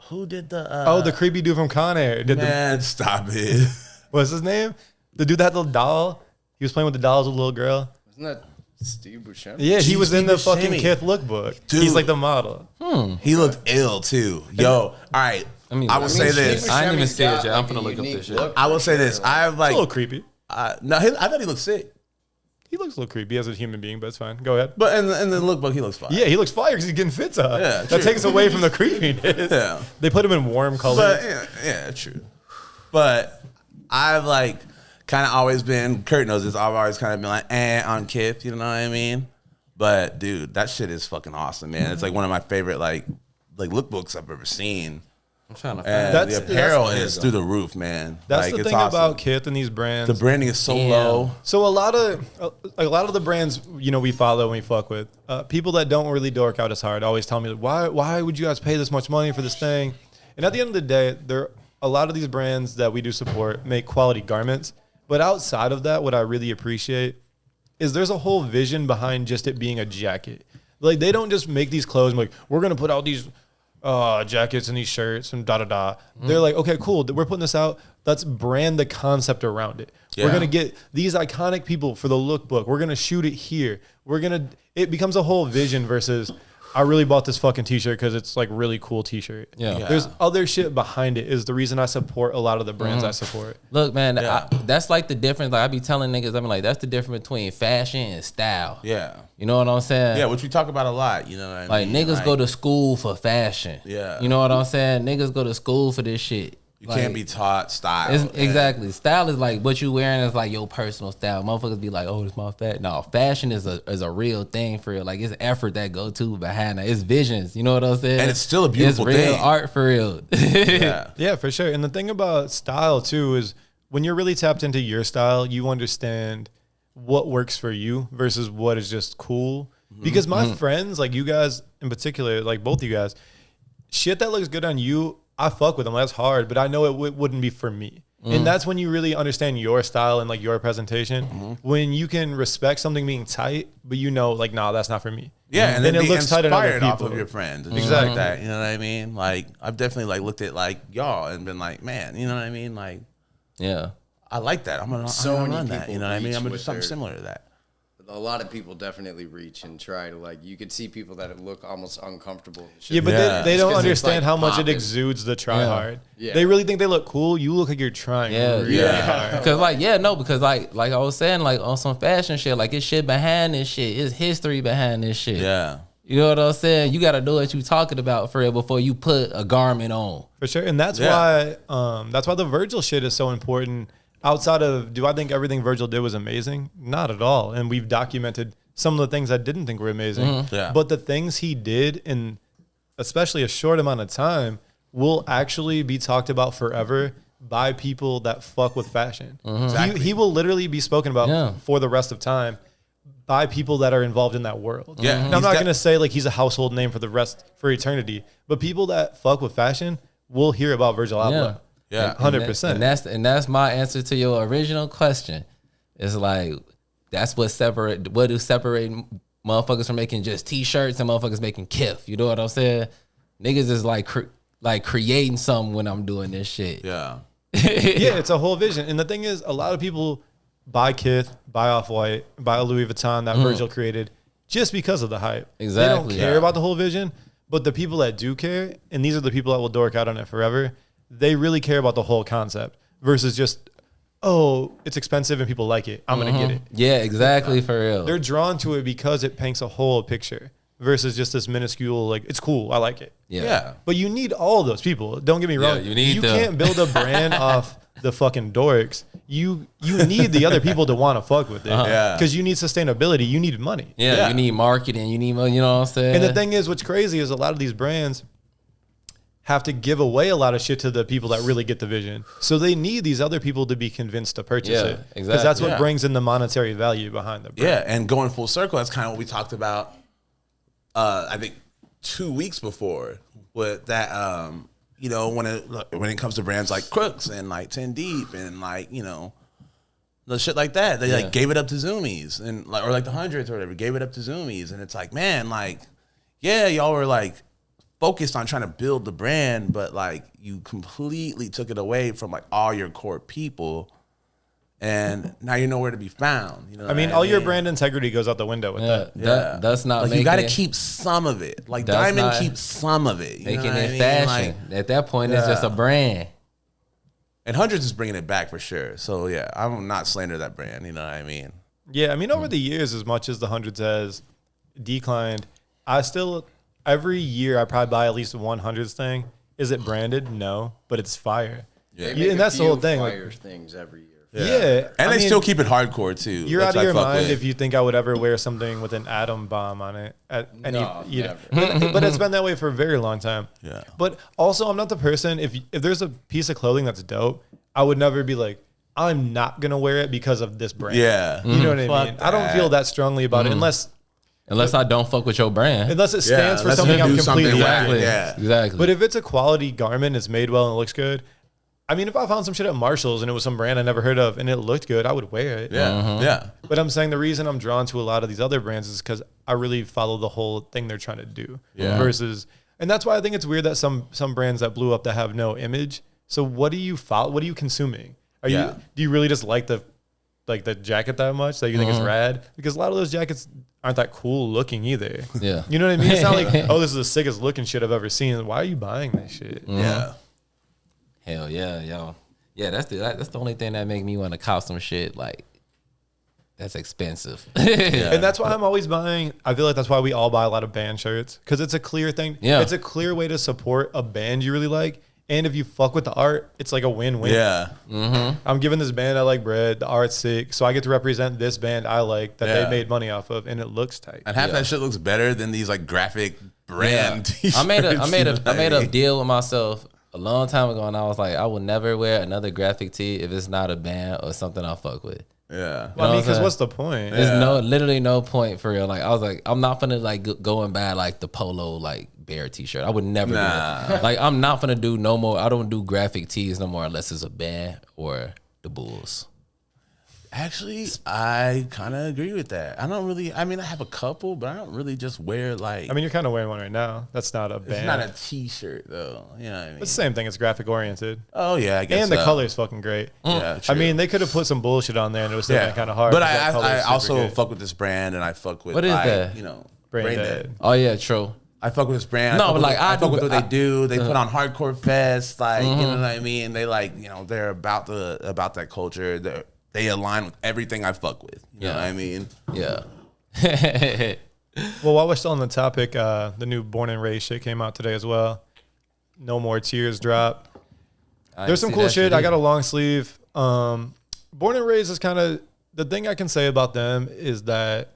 who did the The creepy dude from Con Air did man, stop it. what's his name? The dude that had the doll. He was playing with the dolls with a little girl. Isn't that Steve Buscemi? Yeah, he was in the Steve fucking Buscemi. Kith lookbook. Dude. He's like the model. He looked ill too. Yo, all right. I will say this. I didn't even Steve see it Buscemi's yet. I'm got, finna like, look a up this unique shit. look. I will say this. I have It's like a little creepy. I thought he looked sick. He looks a little creepy as a human being, but it's fine. Go ahead. But in the lookbook, he looks fine. Yeah, he looks fire because he's getting fits up. Yeah, that true. takes away from the creepiness. Yeah. They put him in warm colors. But yeah, true. But I've like kind of always been, Kurt knows this, I've always kind of been like, on Kith, you know what I mean? But dude, that shit is fucking awesome, man. It's like one of my favorite like lookbooks I've ever seen. I'm trying to And find That's- the apparel that's- is through the roof, man. That's like, the it's thing awesome. about Kith and these brands. The branding is so Damn. low. So a lot of the brands, we follow and we fuck with, people that don't really dork out as hard always tell me, like, why would you guys pay this much money for this thing? And at the end of the day, a lot of these brands that we do support make quality garments, But outside of that, what I really appreciate is there's a whole vision behind just it being a jacket. Like, they don't just make these clothes and like, we're going to put out these jackets and these shirts and da-da-da. They're like, okay, cool. We're putting this out. Let's brand the concept around it. Yeah. We're going to get these iconic people for the lookbook. We're going to shoot it here. It becomes a whole vision versus, I really bought this fucking t-shirt because it's like really cool t-shirt. Yeah. There's other shit behind it is the reason I support a lot of the brands I support. Look, man, that's like the difference. Like, I be telling niggas, I'm like, that's the difference between fashion and style. Yeah. You know what I'm saying? Yeah, which we talk about a lot. You know what I mean? Like, niggas go to school for fashion. Yeah. You know what I'm saying? Niggas go to school for this shit. You can't be taught style. Exactly. Style is like what you wearing is like your personal style. Motherfuckers be like, oh, it's my fashion. No, fashion is a real thing for real. Like, it's effort that go to behind it. It's visions. You know what I'm saying? And it's still a beautiful thing. It's real art for real. Yeah, for sure. And the thing about style too is when you're really tapped into your style, you understand what works for you versus what is just cool. Because my friends, like you guys in particular, like both of you guys, shit that looks good on you, I fuck with them. That's hard, but I know it wouldn't be for me. And that's when you really understand your style and like your presentation. When you can respect something being tight, but you know, like, nah, that's not for me. Yeah, and then it looks tight on other people. off of your friends and exactly like that. You know what I mean? Like, I've definitely like looked at like y'all and been like, man, you know what I mean? Like, yeah, I like that. I'm gonna run that. You know what I mean? I'm gonna do something similar to that. A lot of people definitely reach and try to, like, you could see people that look almost uncomfortable. Yeah, but they don't understand how much it exudes the try hard. Yeah. They really think they look cool. You look like you're trying really hard. Because like I was saying, like on some fashion shit, like it's shit behind this shit. It's history behind this shit. Yeah. You know what I'm saying? You got to know what you talking about for real before you put a garment on. For sure. And that's why the Virgil shit is so important. Outside of, do I think everything Virgil did was amazing? Not at all. And we've documented some of the things I didn't think were amazing. But the things he did in especially a short amount of time will actually be talked about forever by people that fuck with fashion. Exactly. He will literally be spoken about for the rest of time by people that are involved in that world. Yeah. And I'm not going to say like he's a household name for eternity, but people that fuck with fashion will hear about Virgil Abloh. Yeah, 100%. And that's my answer to your original question. It's like that's what do separate motherfuckers from making just t-shirts and motherfuckers making kif. You know what I'm saying? Niggas is like creating something when I'm doing this shit. Yeah. Yeah, it's a whole vision. And the thing is, a lot of people buy Kith, buy Off-White, buy a Louis Vuitton that Virgil created just because of the hype. Exactly. They don't care about the whole vision, but the people that do care, and these are the people that will dork out on it forever, they really care about the whole concept versus just, oh, it's expensive and people like it, I'm going to get it. Yeah, exactly, for real. They're drawn to it because it paints a whole picture versus just this minuscule, like, it's cool, I like it. Yeah. But you need all of those people. Don't get me wrong. Yeah, you can't build a brand off the fucking dorks. You need the other people to want to fuck with it. Because you need sustainability. You need money. Yeah, you need marketing. You need money, you know what I'm saying? And the thing is, what's crazy is a lot of these brands have to give away a lot of shit to the people that really get the vision. So they need these other people to be convinced to purchase it. Exactly. Because that's what brings in the monetary value behind the brand. Yeah, and going full circle, that's kind of what we talked about, I think, 2 weeks before with that, you know, when it comes to brands like Crooks and like 10 Deep and like, you know, the shit like that. They like gave it up to Zoomies and like, or like the Hundreds or whatever, gave it up to Zoomies. And it's like, man, like, yeah, y'all were like, focused on trying to build the brand, but like you completely took it away from like all your core people, and now you're nowhere to be found. You know, I mean, all your brand integrity goes out the window with that. That's not. Like, you got to keep some of it. Like Diamond keeps some of it. Making it fashion. Like, at that point, it's just a brand. And Hundreds is bringing it back for sure. So yeah, I will not slander that brand. You know what I mean? Yeah, I mean, over the years, as much as the Hundreds has declined, I still. Every year, I probably buy at least one Hundreds thing. Is it branded? No, but it's fire. Yeah, and that's the whole thing. Fire things every year. Yeah, and they still keep it hardcore too. You're out of your mind if you think I would ever wear something with an atom bomb on it. No, never. But it's been that way for a very long time. Yeah. But also, I'm not the person. If there's a piece of clothing that's dope, I would never be like, I'm not gonna wear it because of this brand. Yeah, you know what I mean. I don't feel that strongly about it Unless I don't fuck with your brand. Unless it stands for something I'm completely exactly. But if it's a quality garment, it's made well and it looks good, I mean, if I found some shit at Marshall's and it was some brand I never heard of and it looked good, I would wear it. Yeah, yeah. But I'm saying the reason I'm drawn to a lot of these other brands is because I really follow the whole thing they're trying to do. Yeah. Versus, and that's why I think it's weird that some brands that blew up that have no image. So what do you follow? What are you consuming? Do you really just like the jacket that much that you think is rad? Because a lot of those jackets aren't that cool looking either. Yeah. You know what I mean? It's not like, oh, this is the sickest looking shit I've ever seen. Why are you buying this shit? Yeah. Hell yeah, yo. Yeah, that's the only thing that make me want to cop some shit like that's expensive. And that's why I'm always buying. I feel like that's why we all buy a lot of band shirts, because it's a clear thing. Yeah. It's a clear way to support a band you really like. And if you fuck with the art, it's like a win-win. Yeah. I'm giving this band I like bread. The art's sick. So I get to represent this band I like that they made money off of, and it looks tight. And half that shit looks better than these like graphic brand t-shirts. I made a deal with myself a long time ago, and I was like, I will never wear another graphic tee if it's not a band or something I fuck with. Yeah. Well, I mean, because what's the point? There's literally no point for real. Like I was like, I'm not gonna like go and buy like the polo like bear t-shirt. I would never do that. Like I'm not gonna do no more. I don't do graphic tees no more unless it's a band or the Bulls. Actually, I kind of agree with that. I don't really. I mean, I have a couple, but I don't really just wear like. I mean, you're kind of wearing one right now. That's not a band. It's not a t-shirt though. You know what I mean? It's the same thing. It's graphic oriented. Oh yeah, I guess. And the color is fucking great. Yeah, I mean, they could have put some bullshit on there, and it was still kind of hard. But I also fuck with this brand, and I fuck with what is that? You know, Brain Dead. Oh yeah, true. I fuck with this brand. No, but like I fuck with what they do. They put on hardcore fest, like you know what I mean. They like they're about that culture. They align with everything I fuck with. You know what I mean? Yeah. Well, while we're still on the topic, the new Born and Raised shit came out today as well. No More Tears drop. There's some cool shit. I got a long sleeve. Born and Raised is kind of the thing I can say about them is that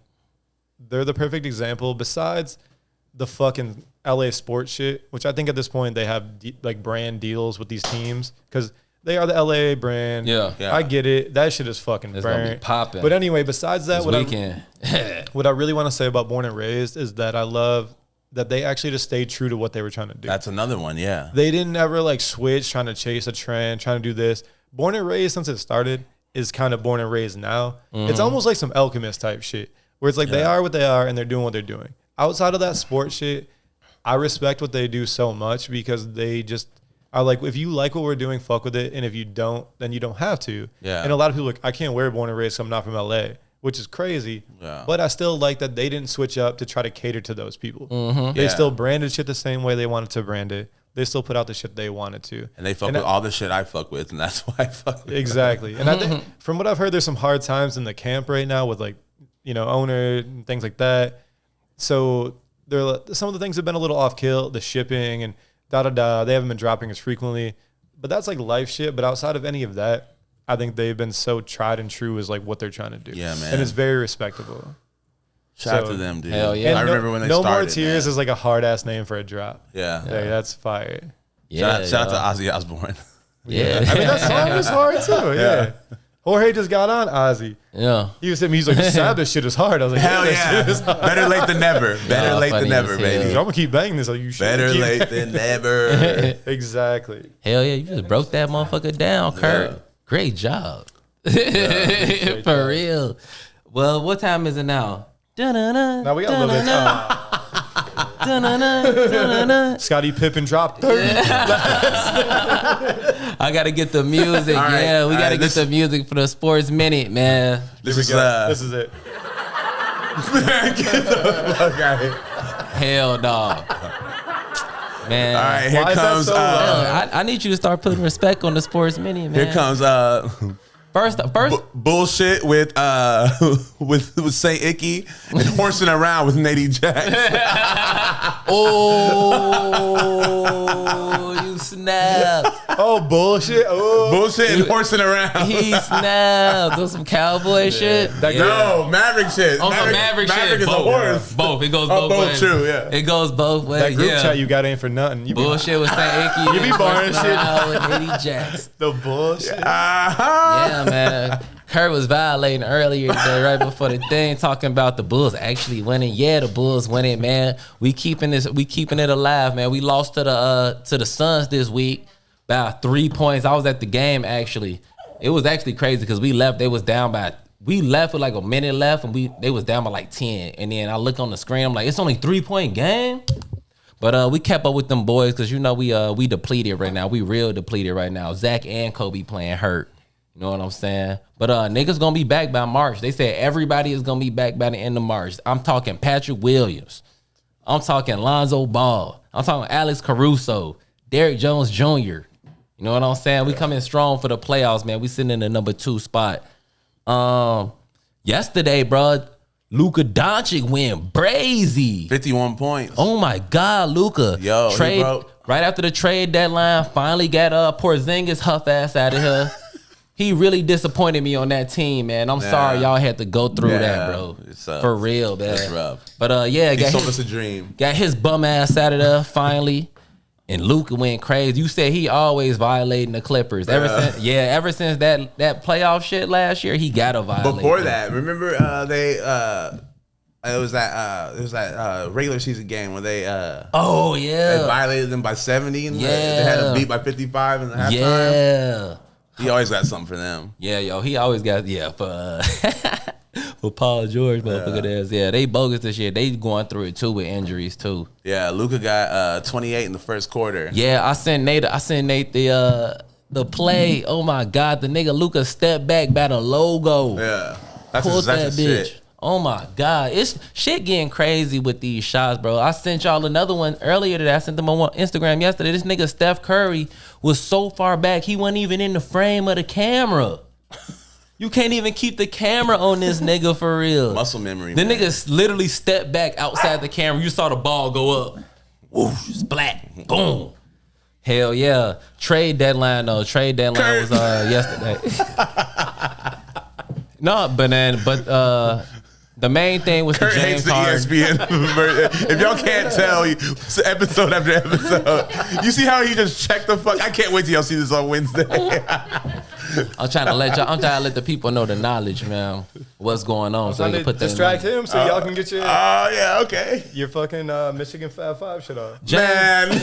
they're the perfect example. Besides the fucking LA sports shit, which I think at this point they have like brand deals with these teams because they are the LA brand. Yeah. I get it. That shit is fucking It's gonna be burnt. popping. But anyway, besides that, what I really want to say about Born and Raised is that I love that they actually just stayed true to what they were trying to do. That's another one, yeah. They didn't ever like switch, trying to chase a trend, trying to do this. Born and Raised, since it started, is kind of Born and Raised now. It's almost like some Alchemist type shit, where it's like they are what they are and they're doing what they're doing. Outside of that sports shit, I respect what they do so much because they just are like, if you like what we're doing, fuck with it. And if you don't, then you don't have to. Yeah. And a lot of people are like, I can't wear Born and Raised, so I'm not from LA, which is crazy. Yeah. But I still like that they didn't switch up to try to cater to those people. They Yeah. still branded shit the same way they wanted to brand it. They still put out the shit they wanted to. And they fuck with all the shit I fuck with, and that's why I fuck with Exactly. And I think from what I've heard, there's some hard times in the camp right now with like, owner and things like that. So some of the things have been a little off kill, the shipping and they haven't been dropping as frequently. But that's like life shit. But outside of any of that, I think they've been so tried and true as like what they're trying to do. Yeah, man. And it's very respectable. Shout out to them, dude. Hell yeah. I remember when they No started. More Tears man. is like a hard ass name for a drop. Yeah. Like, that's fire. Yeah, Shout out to Ozzy Osbourne. Yeah. I mean, that song is hard too. Yeah. Jorge just got on Ozzy. Yeah. He was saying, he's like, Sabbath shit is hard. I was like, Hell that shit is yeah. hard. Better late than never. Better late funny than never, as hell. baby. I'm gonna keep banging this. Like, you should Better keep late than never. Exactly. Hell yeah, you just broke that motherfucker down, Kurt. Yeah. Great job. For real. Well, what time is it now? Now we got a little bit of time. Scottie Pippen dropped 30. I gotta get the music. All right, Yeah, we all gotta right, get the music for the sports minute, man. This Here is we go. This is it. Hell no. Man. all right. Here Why is that comes. so loud? I need you to start putting respect on the sports minute, man. Here comes. First, Bullshit with Saint Icky and horsing around with Nady Jax. oh, you snapped. Oh, bullshit. Oh. Bullshit and horsing around. He snapped. On some cowboy shit. No, Maverick shit. On some Maverick shit. Maverick is both. a horse. Both. It goes Oh, both both ways. true, yeah. It goes both ways. That group yeah. chat you got ain't for nothing. You Bullshit with Saint Icky. You be barring shit. With Nady Jax. The bullshit. Yeah, man. Kurt was violating earlier today, right before the thing, talking about the Bulls actually winning. Yeah, the Bulls winning, man. We keeping it alive, man. We lost to the Suns this week, About 3 points. I was at the game actually. It was actually crazy because we left. They was down by. We left with like a minute left, and they was down by like 10. And then I look on the screen. I'm like, it's only 3-point game. But we kept up with them boys because you know we depleted right now. We real depleted right now. Zach and Kobe playing hurt. You know what I'm saying? But niggas gonna be back by March. They said everybody is gonna be back by the end of March. I'm talking Patrick Williams. I'm talking Lonzo Ball. I'm talking Alex Caruso, Derrick Jones Jr. You know what I'm saying? We coming strong for the playoffs, man. We sitting in the number 2 spot. Yesterday, bro, Luka Doncic went brazy. 51 points. Oh my God, Luka. Yo, trade right after the trade deadline. Finally got Porzingis huff ass out of here. He really disappointed me on that team, man. I'm sorry y'all had to go through that, bro. For real, man. It's rough. But yeah, he sold us a dream. Got his bum ass out of there finally. And Luka went crazy. You said he always violating the Clippers. Ever since that playoff shit last year, he got to violate. Before that, remember it was that regular season game when they they violated them by 70 and they had a beat by 55 in the halftime. Yeah. He always got something for them. Yeah, yo, he always got for Paul George, motherfucker ass. Yeah, they bogus this year. They going through it too with injuries too. Yeah, Luka got 28 in the first quarter. Yeah, I sent Nate the play. Oh my God, the nigga Luka stepped back by the logo. Yeah, that's pulled that bitch. shit. Oh my God, it's shit getting crazy with these shots, bro. I sent y'all another one earlier today. I sent them on Instagram yesterday. This nigga Steph Curry was so far back, he wasn't even in the frame of the camera. You can't even keep the camera on this nigga for real. Muscle memory. The man. nigga literally stepped back outside the camera. You saw the ball go up. Whoosh, splat, boom. Hell yeah. Trade deadline though. Trade deadline was yesterday. No, but the main thing was Kurt the James hates the Harden. ESPN. If y'all can't tell, episode after episode, you see how he just checked the fuck. I can't wait till y'all see this on Wednesday. I'm trying to let the people know the knowledge, man. What's going on? So they can put that distract him so y'all can get your your fucking Michigan Fab 5 shit on. James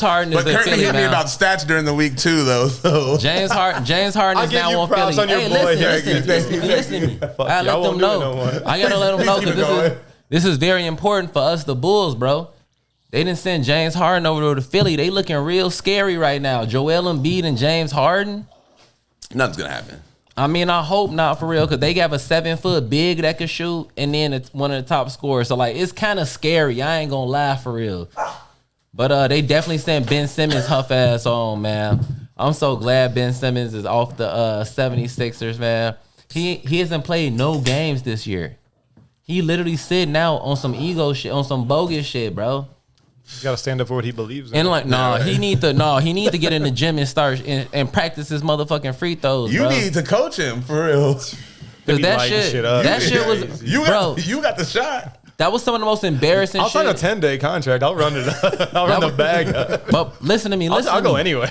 Harden is but Kurt Philly hit me now. about stats during the week too, though. So. James Harden is now on Philly. On your boy. Listen to me. I let them know. I gotta let them know because this is very important for us, the Bulls, bro. They didn't send James Harden over to Philly. They looking real scary right now. Joel Embiid and James Harden. Nothing's gonna happen. I mean, I hope not for real, because they got a 7-foot big that can shoot, and then it's one of the top scorers. So like, it's kind of scary. I ain't gonna lie for real. But they definitely sent Ben Simmons huff ass on, man. I'm so glad Ben Simmons is off the 76ers, man. He hasn't played no games this year. He literally sitting out on some ego shit, on some bogus shit, bro. He's got to stand up for what he believes in. And like, he need to get in the gym and start and practice his motherfucking free throws. You bro. need to coach him for real. Cause that shit was you got the shot. That was some of the most embarrassing I'll shit. sign a 10-day contract. I'll run it up. I'll run the bag up. But listen to me. I'll go anyway.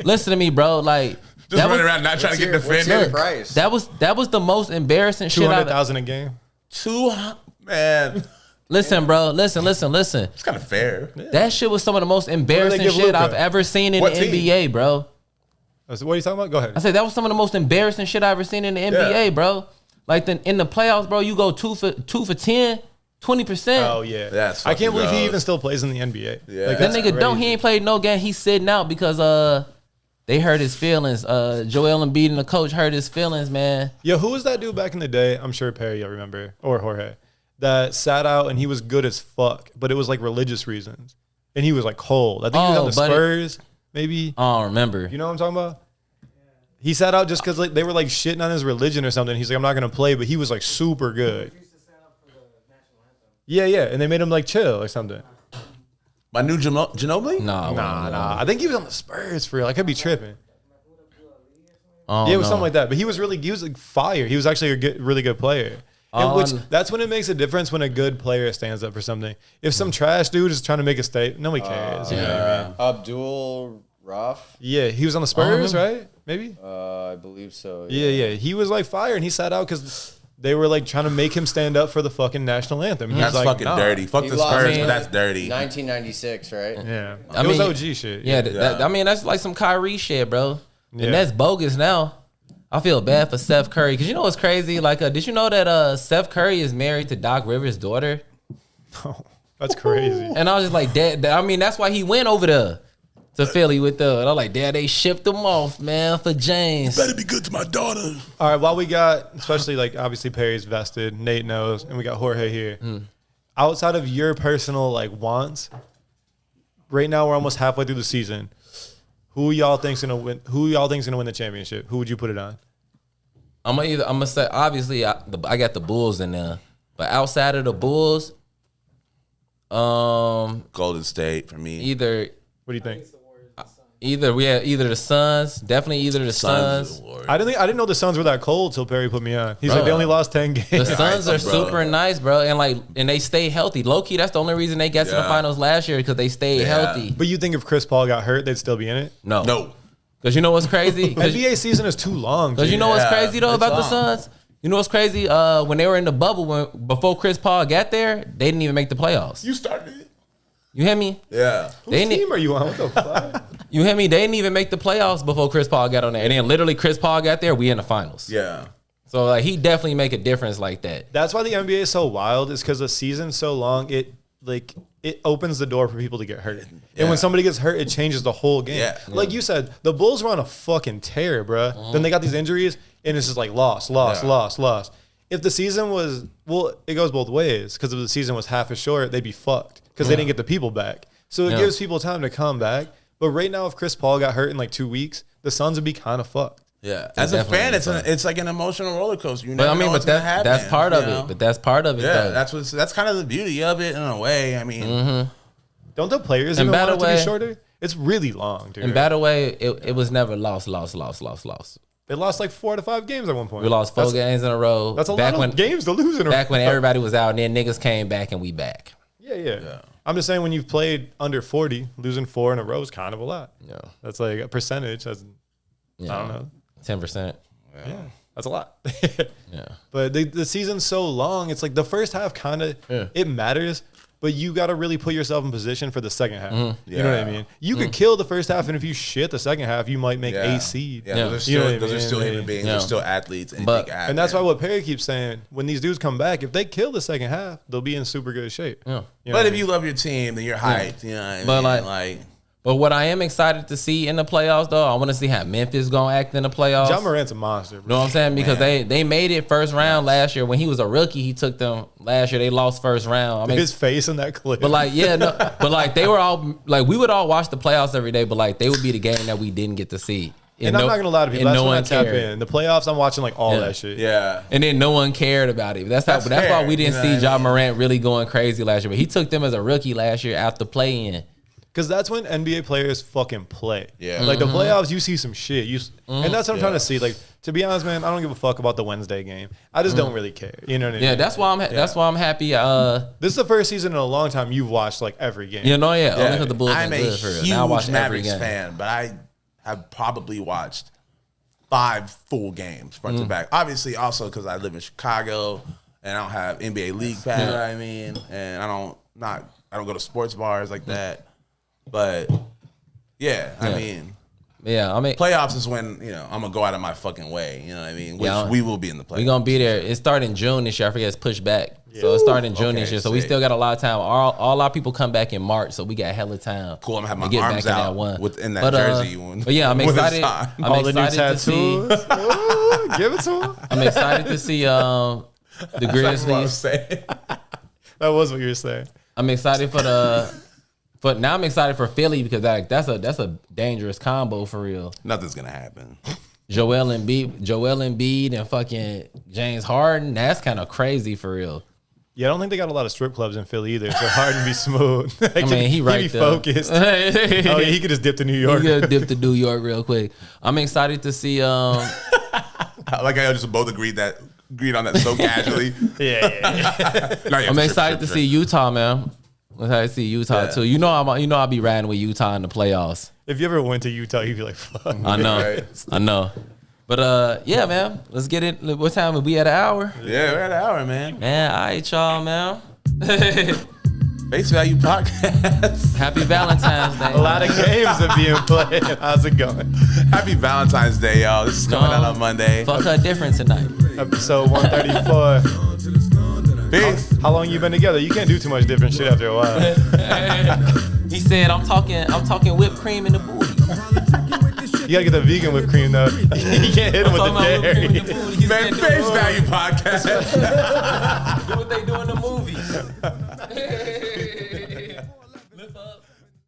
Listen to me, bro. Like, just running around not trying to get defended. Price? That was the most embarrassing shit. $200,000 a game. Man. Listen, bro. Listen. It's kind of fair. That shit was some of the most embarrassing shit I've ever seen in the NBA, bro. What are you talking about? Go ahead. I said that was some of the most embarrassing shit I've ever seen in the NBA, bro. Like in the playoffs, bro, you go 2 for 10, 20%. Oh yeah, I can't believe he even still plays in the NBA. Yeah, like, that nigga he ain't played no game. He's sitting out because they hurt his feelings. Joel Embiid and the coach hurt his feelings, man. Yo, who was that dude back in the day? I'm sure Perry, you'll remember, or Jorge, that sat out and he was good as fuck, but it was like religious reasons, and he was like cold. I think he was on the Spurs, maybe. I don't remember. You know what I'm talking about? He sat out just because they were like shitting on his religion or something. He's like, I'm not gonna play, but he was like super good. Yeah, and they made him like chill or something. My new Ginobili? Nah. I think he was on the Spurs for real. I could be tripping. Yeah, it was something like that. But he was like fire. He was actually a really good player. That's when it makes a difference when a good player stands up for something. If some trash dude is trying to make a statement, nobody cares. You know what I mean? Abdul Raf? Yeah, he was on the Spurs, right? Maybe? I believe so. Yeah. He was like fire, and he sat out because they were like trying to make him stand up for the fucking national anthem. He's That's like, fucking nah. dirty. Fuck He the lost Spurs, in but that's dirty. 1996, right? Yeah, I it was mean, OG shit. Yeah, I mean that's like some Kyrie shit, bro. Yeah. And that's bogus now. I feel bad for Steph Curry because you know what's crazy? Like, did you know that Steph Curry is married to Doc Rivers' daughter? Oh, that's crazy. And I was just like, Dad. I mean, that's why he went over there to Philly with the. And I'm like, Dad, they shipped him off, man, for James. Better be good to my daughter. All right, while we got, especially like obviously Perry's vested, Nate knows, and we got Jorge here. Outside of your personal like wants, right now we're almost halfway through the season. Who y'all think's gonna win? Who y'all think's gonna win the championship? Who would you put it on? I'm gonna say obviously I got the Bulls in there, but outside of the Bulls, Golden State for me. either What do you think? either the Suns, definitely either the Suns. I didn't know the Suns were that cold till Perry put me on. He's like they only lost 10 games. The Suns are bro. super nice, bro, and they stay healthy. Low key, that's the only reason they got to the Yeah. finals last year because they stayed healthy. But you think if Chris Paul got hurt, they'd still be in it? No. Because you know what's crazy? NBA season is too long. Because you know what's crazy though it's about the long. Suns? You know what's crazy? When they were in the bubble, before Chris Paul got there, they didn't even make the playoffs. You started it. You hear me? Yeah. They Whose team are you on? What the fuck? You hear me? They didn't even make the playoffs before Chris Paul got on there. And then literally Chris Paul got there, we in the finals. Yeah. So like he definitely make a difference like that. That's why the NBA is so wild. Is because the season's so long. It opens the door for people to get hurt. And when somebody gets hurt, it changes the whole game. Yeah. Like you said, the Bulls were on a fucking tear, bro. Then they got these injuries, and it's just like loss. If the season was, well, it goes both ways. Because if the season was half as short, they'd be fucked because they didn't get the people back. So it gives people time to come back. But right now, if Chris Paul got hurt in like 2 weeks, the Suns would be kind of fucked. Yeah. As a fan, it's like an emotional roller coaster. You never know what's gonna happen. that's part of you know? it. But that's part of it. Yeah, though. that's kind of the beauty of it in a way. I mean, Don't the players And even by want it the to be way- shorter? It's really long, dude. And by the way, it was never lost. They lost like 4 to 5 games at one point. We lost 4 games in a row. That's a lot of games to lose in a row. Back when everybody was out, and then niggas came back, and we back. Yeah. I'm just saying when you've played under 40, losing 4 in a row is kind of a lot. Yeah. That's like a percentage. That's, I don't know. 10%. Yeah. That's a lot. Yeah. But the season's so long. It's like the first half kind of, it matters, but you got to really put yourself in position for the second half. You know what I mean? You could kill the first half, and if you shit the second half, you might make a seed. Yeah, those are You know still, what I those are mean? still human beings. Yeah. They're still athletes. But- And that's why what Perry keeps saying, when these dudes come back, if they kill the second half, they'll be in super good shape. Yeah. You know But what I if mean? you love your team, then you're hyped. You know what I mean? But, like But what I am excited to see in the playoffs, though, I want to see how Memphis gonna act in the playoffs. John Morant's a monster, You bro. know what I'm saying? Because they made it first round last year. When he was a rookie, he took them last year. They lost first round. I mean, His face in that clip. but like, yeah, no, but like they were all like we would all watch the playoffs every day, but like they would be the game that we didn't get to see. And I'm not gonna lie to people. and That's no when I one tap cared. in. The playoffs, I'm watching like all Yeah. that shit. yeah. And then no one cared about it. That's That's why fair, we didn't you know see what I John mean? Morant really going crazy last year. But he took them as a rookie last year after playing. Because that's when NBA players fucking play. Yeah. Like Mm-hmm. the playoffs, you see some shit. And that's what I'm trying to see. Like, to be honest, man, I don't give a fuck about the Wednesday game. I just don't really care. You know what I mean? Yeah, that's why I'm happy. This is the first season in a long time you've watched like every game. You know, only because the Bulls I'm been a good for real. Now I watch huge every Mavericks game. fan, but I have probably watched 5 full games front to back. Obviously, also because I live in Chicago and I don't have NBA League Pass. You know what I mean? And I don't go to sports bars like that. But yeah, I mean, Yeah, I mean, playoffs is when I'm gonna go out of my fucking way. You know what I mean? Which Yeah. we will be in the playoffs. we gonna be there. It started in June this year. I forget it's pushed back. So it started in June Okay, this year. So we sick. still got a lot of time. All our people come back in March, so we got hella time. Cool. I'm gonna have my to get arms back in out that one. within that But, jersey. But yeah, I'm when it's excited. time. I'm All the new excited to see. tattoos. Ooh, give it to him. I'm excited to see the That's what I'm Grizzlies. saying. That was what you were saying. I'm excited now I'm excited for Philly because that's a dangerous combo for real. Nothing's gonna happen. Joel Embiid and fucking James Harden. That's kind of crazy for real. Yeah, I don't think they got a lot of strip clubs in Philly either. So hard to be smooth. I mean, he right be there. focused. Oh, yeah, he could just dip to New York. You gotta dip to New York real quick. I'm excited to see. Like I just both agreed on that so casually. Yeah. No, yeah, I'm for excited sure, to see Utah, man. I'm excited to see Utah Yeah. too. I'll be riding with Utah in the playoffs. If you ever went to Utah, you'd be like, fuck. I know, Right. I know. But yeah, man. Let's get it. What time are we at an hour? Yeah, we're at an hour, man. Man, all right, y'all, man. Face Value Podcast. Happy Valentine's Day. A lot of games are being played. How's it going? Happy Valentine's Day, y'all. This is coming out on Monday. Fuck her different tonight. Episode 134. Peace. How long you been together? You can't do too much different shit after a while. He said, I'm talking whipped cream in the booty. You gotta get the vegan whipped cream though. You can't hit him with the dairy. Man, Face Value Podcast.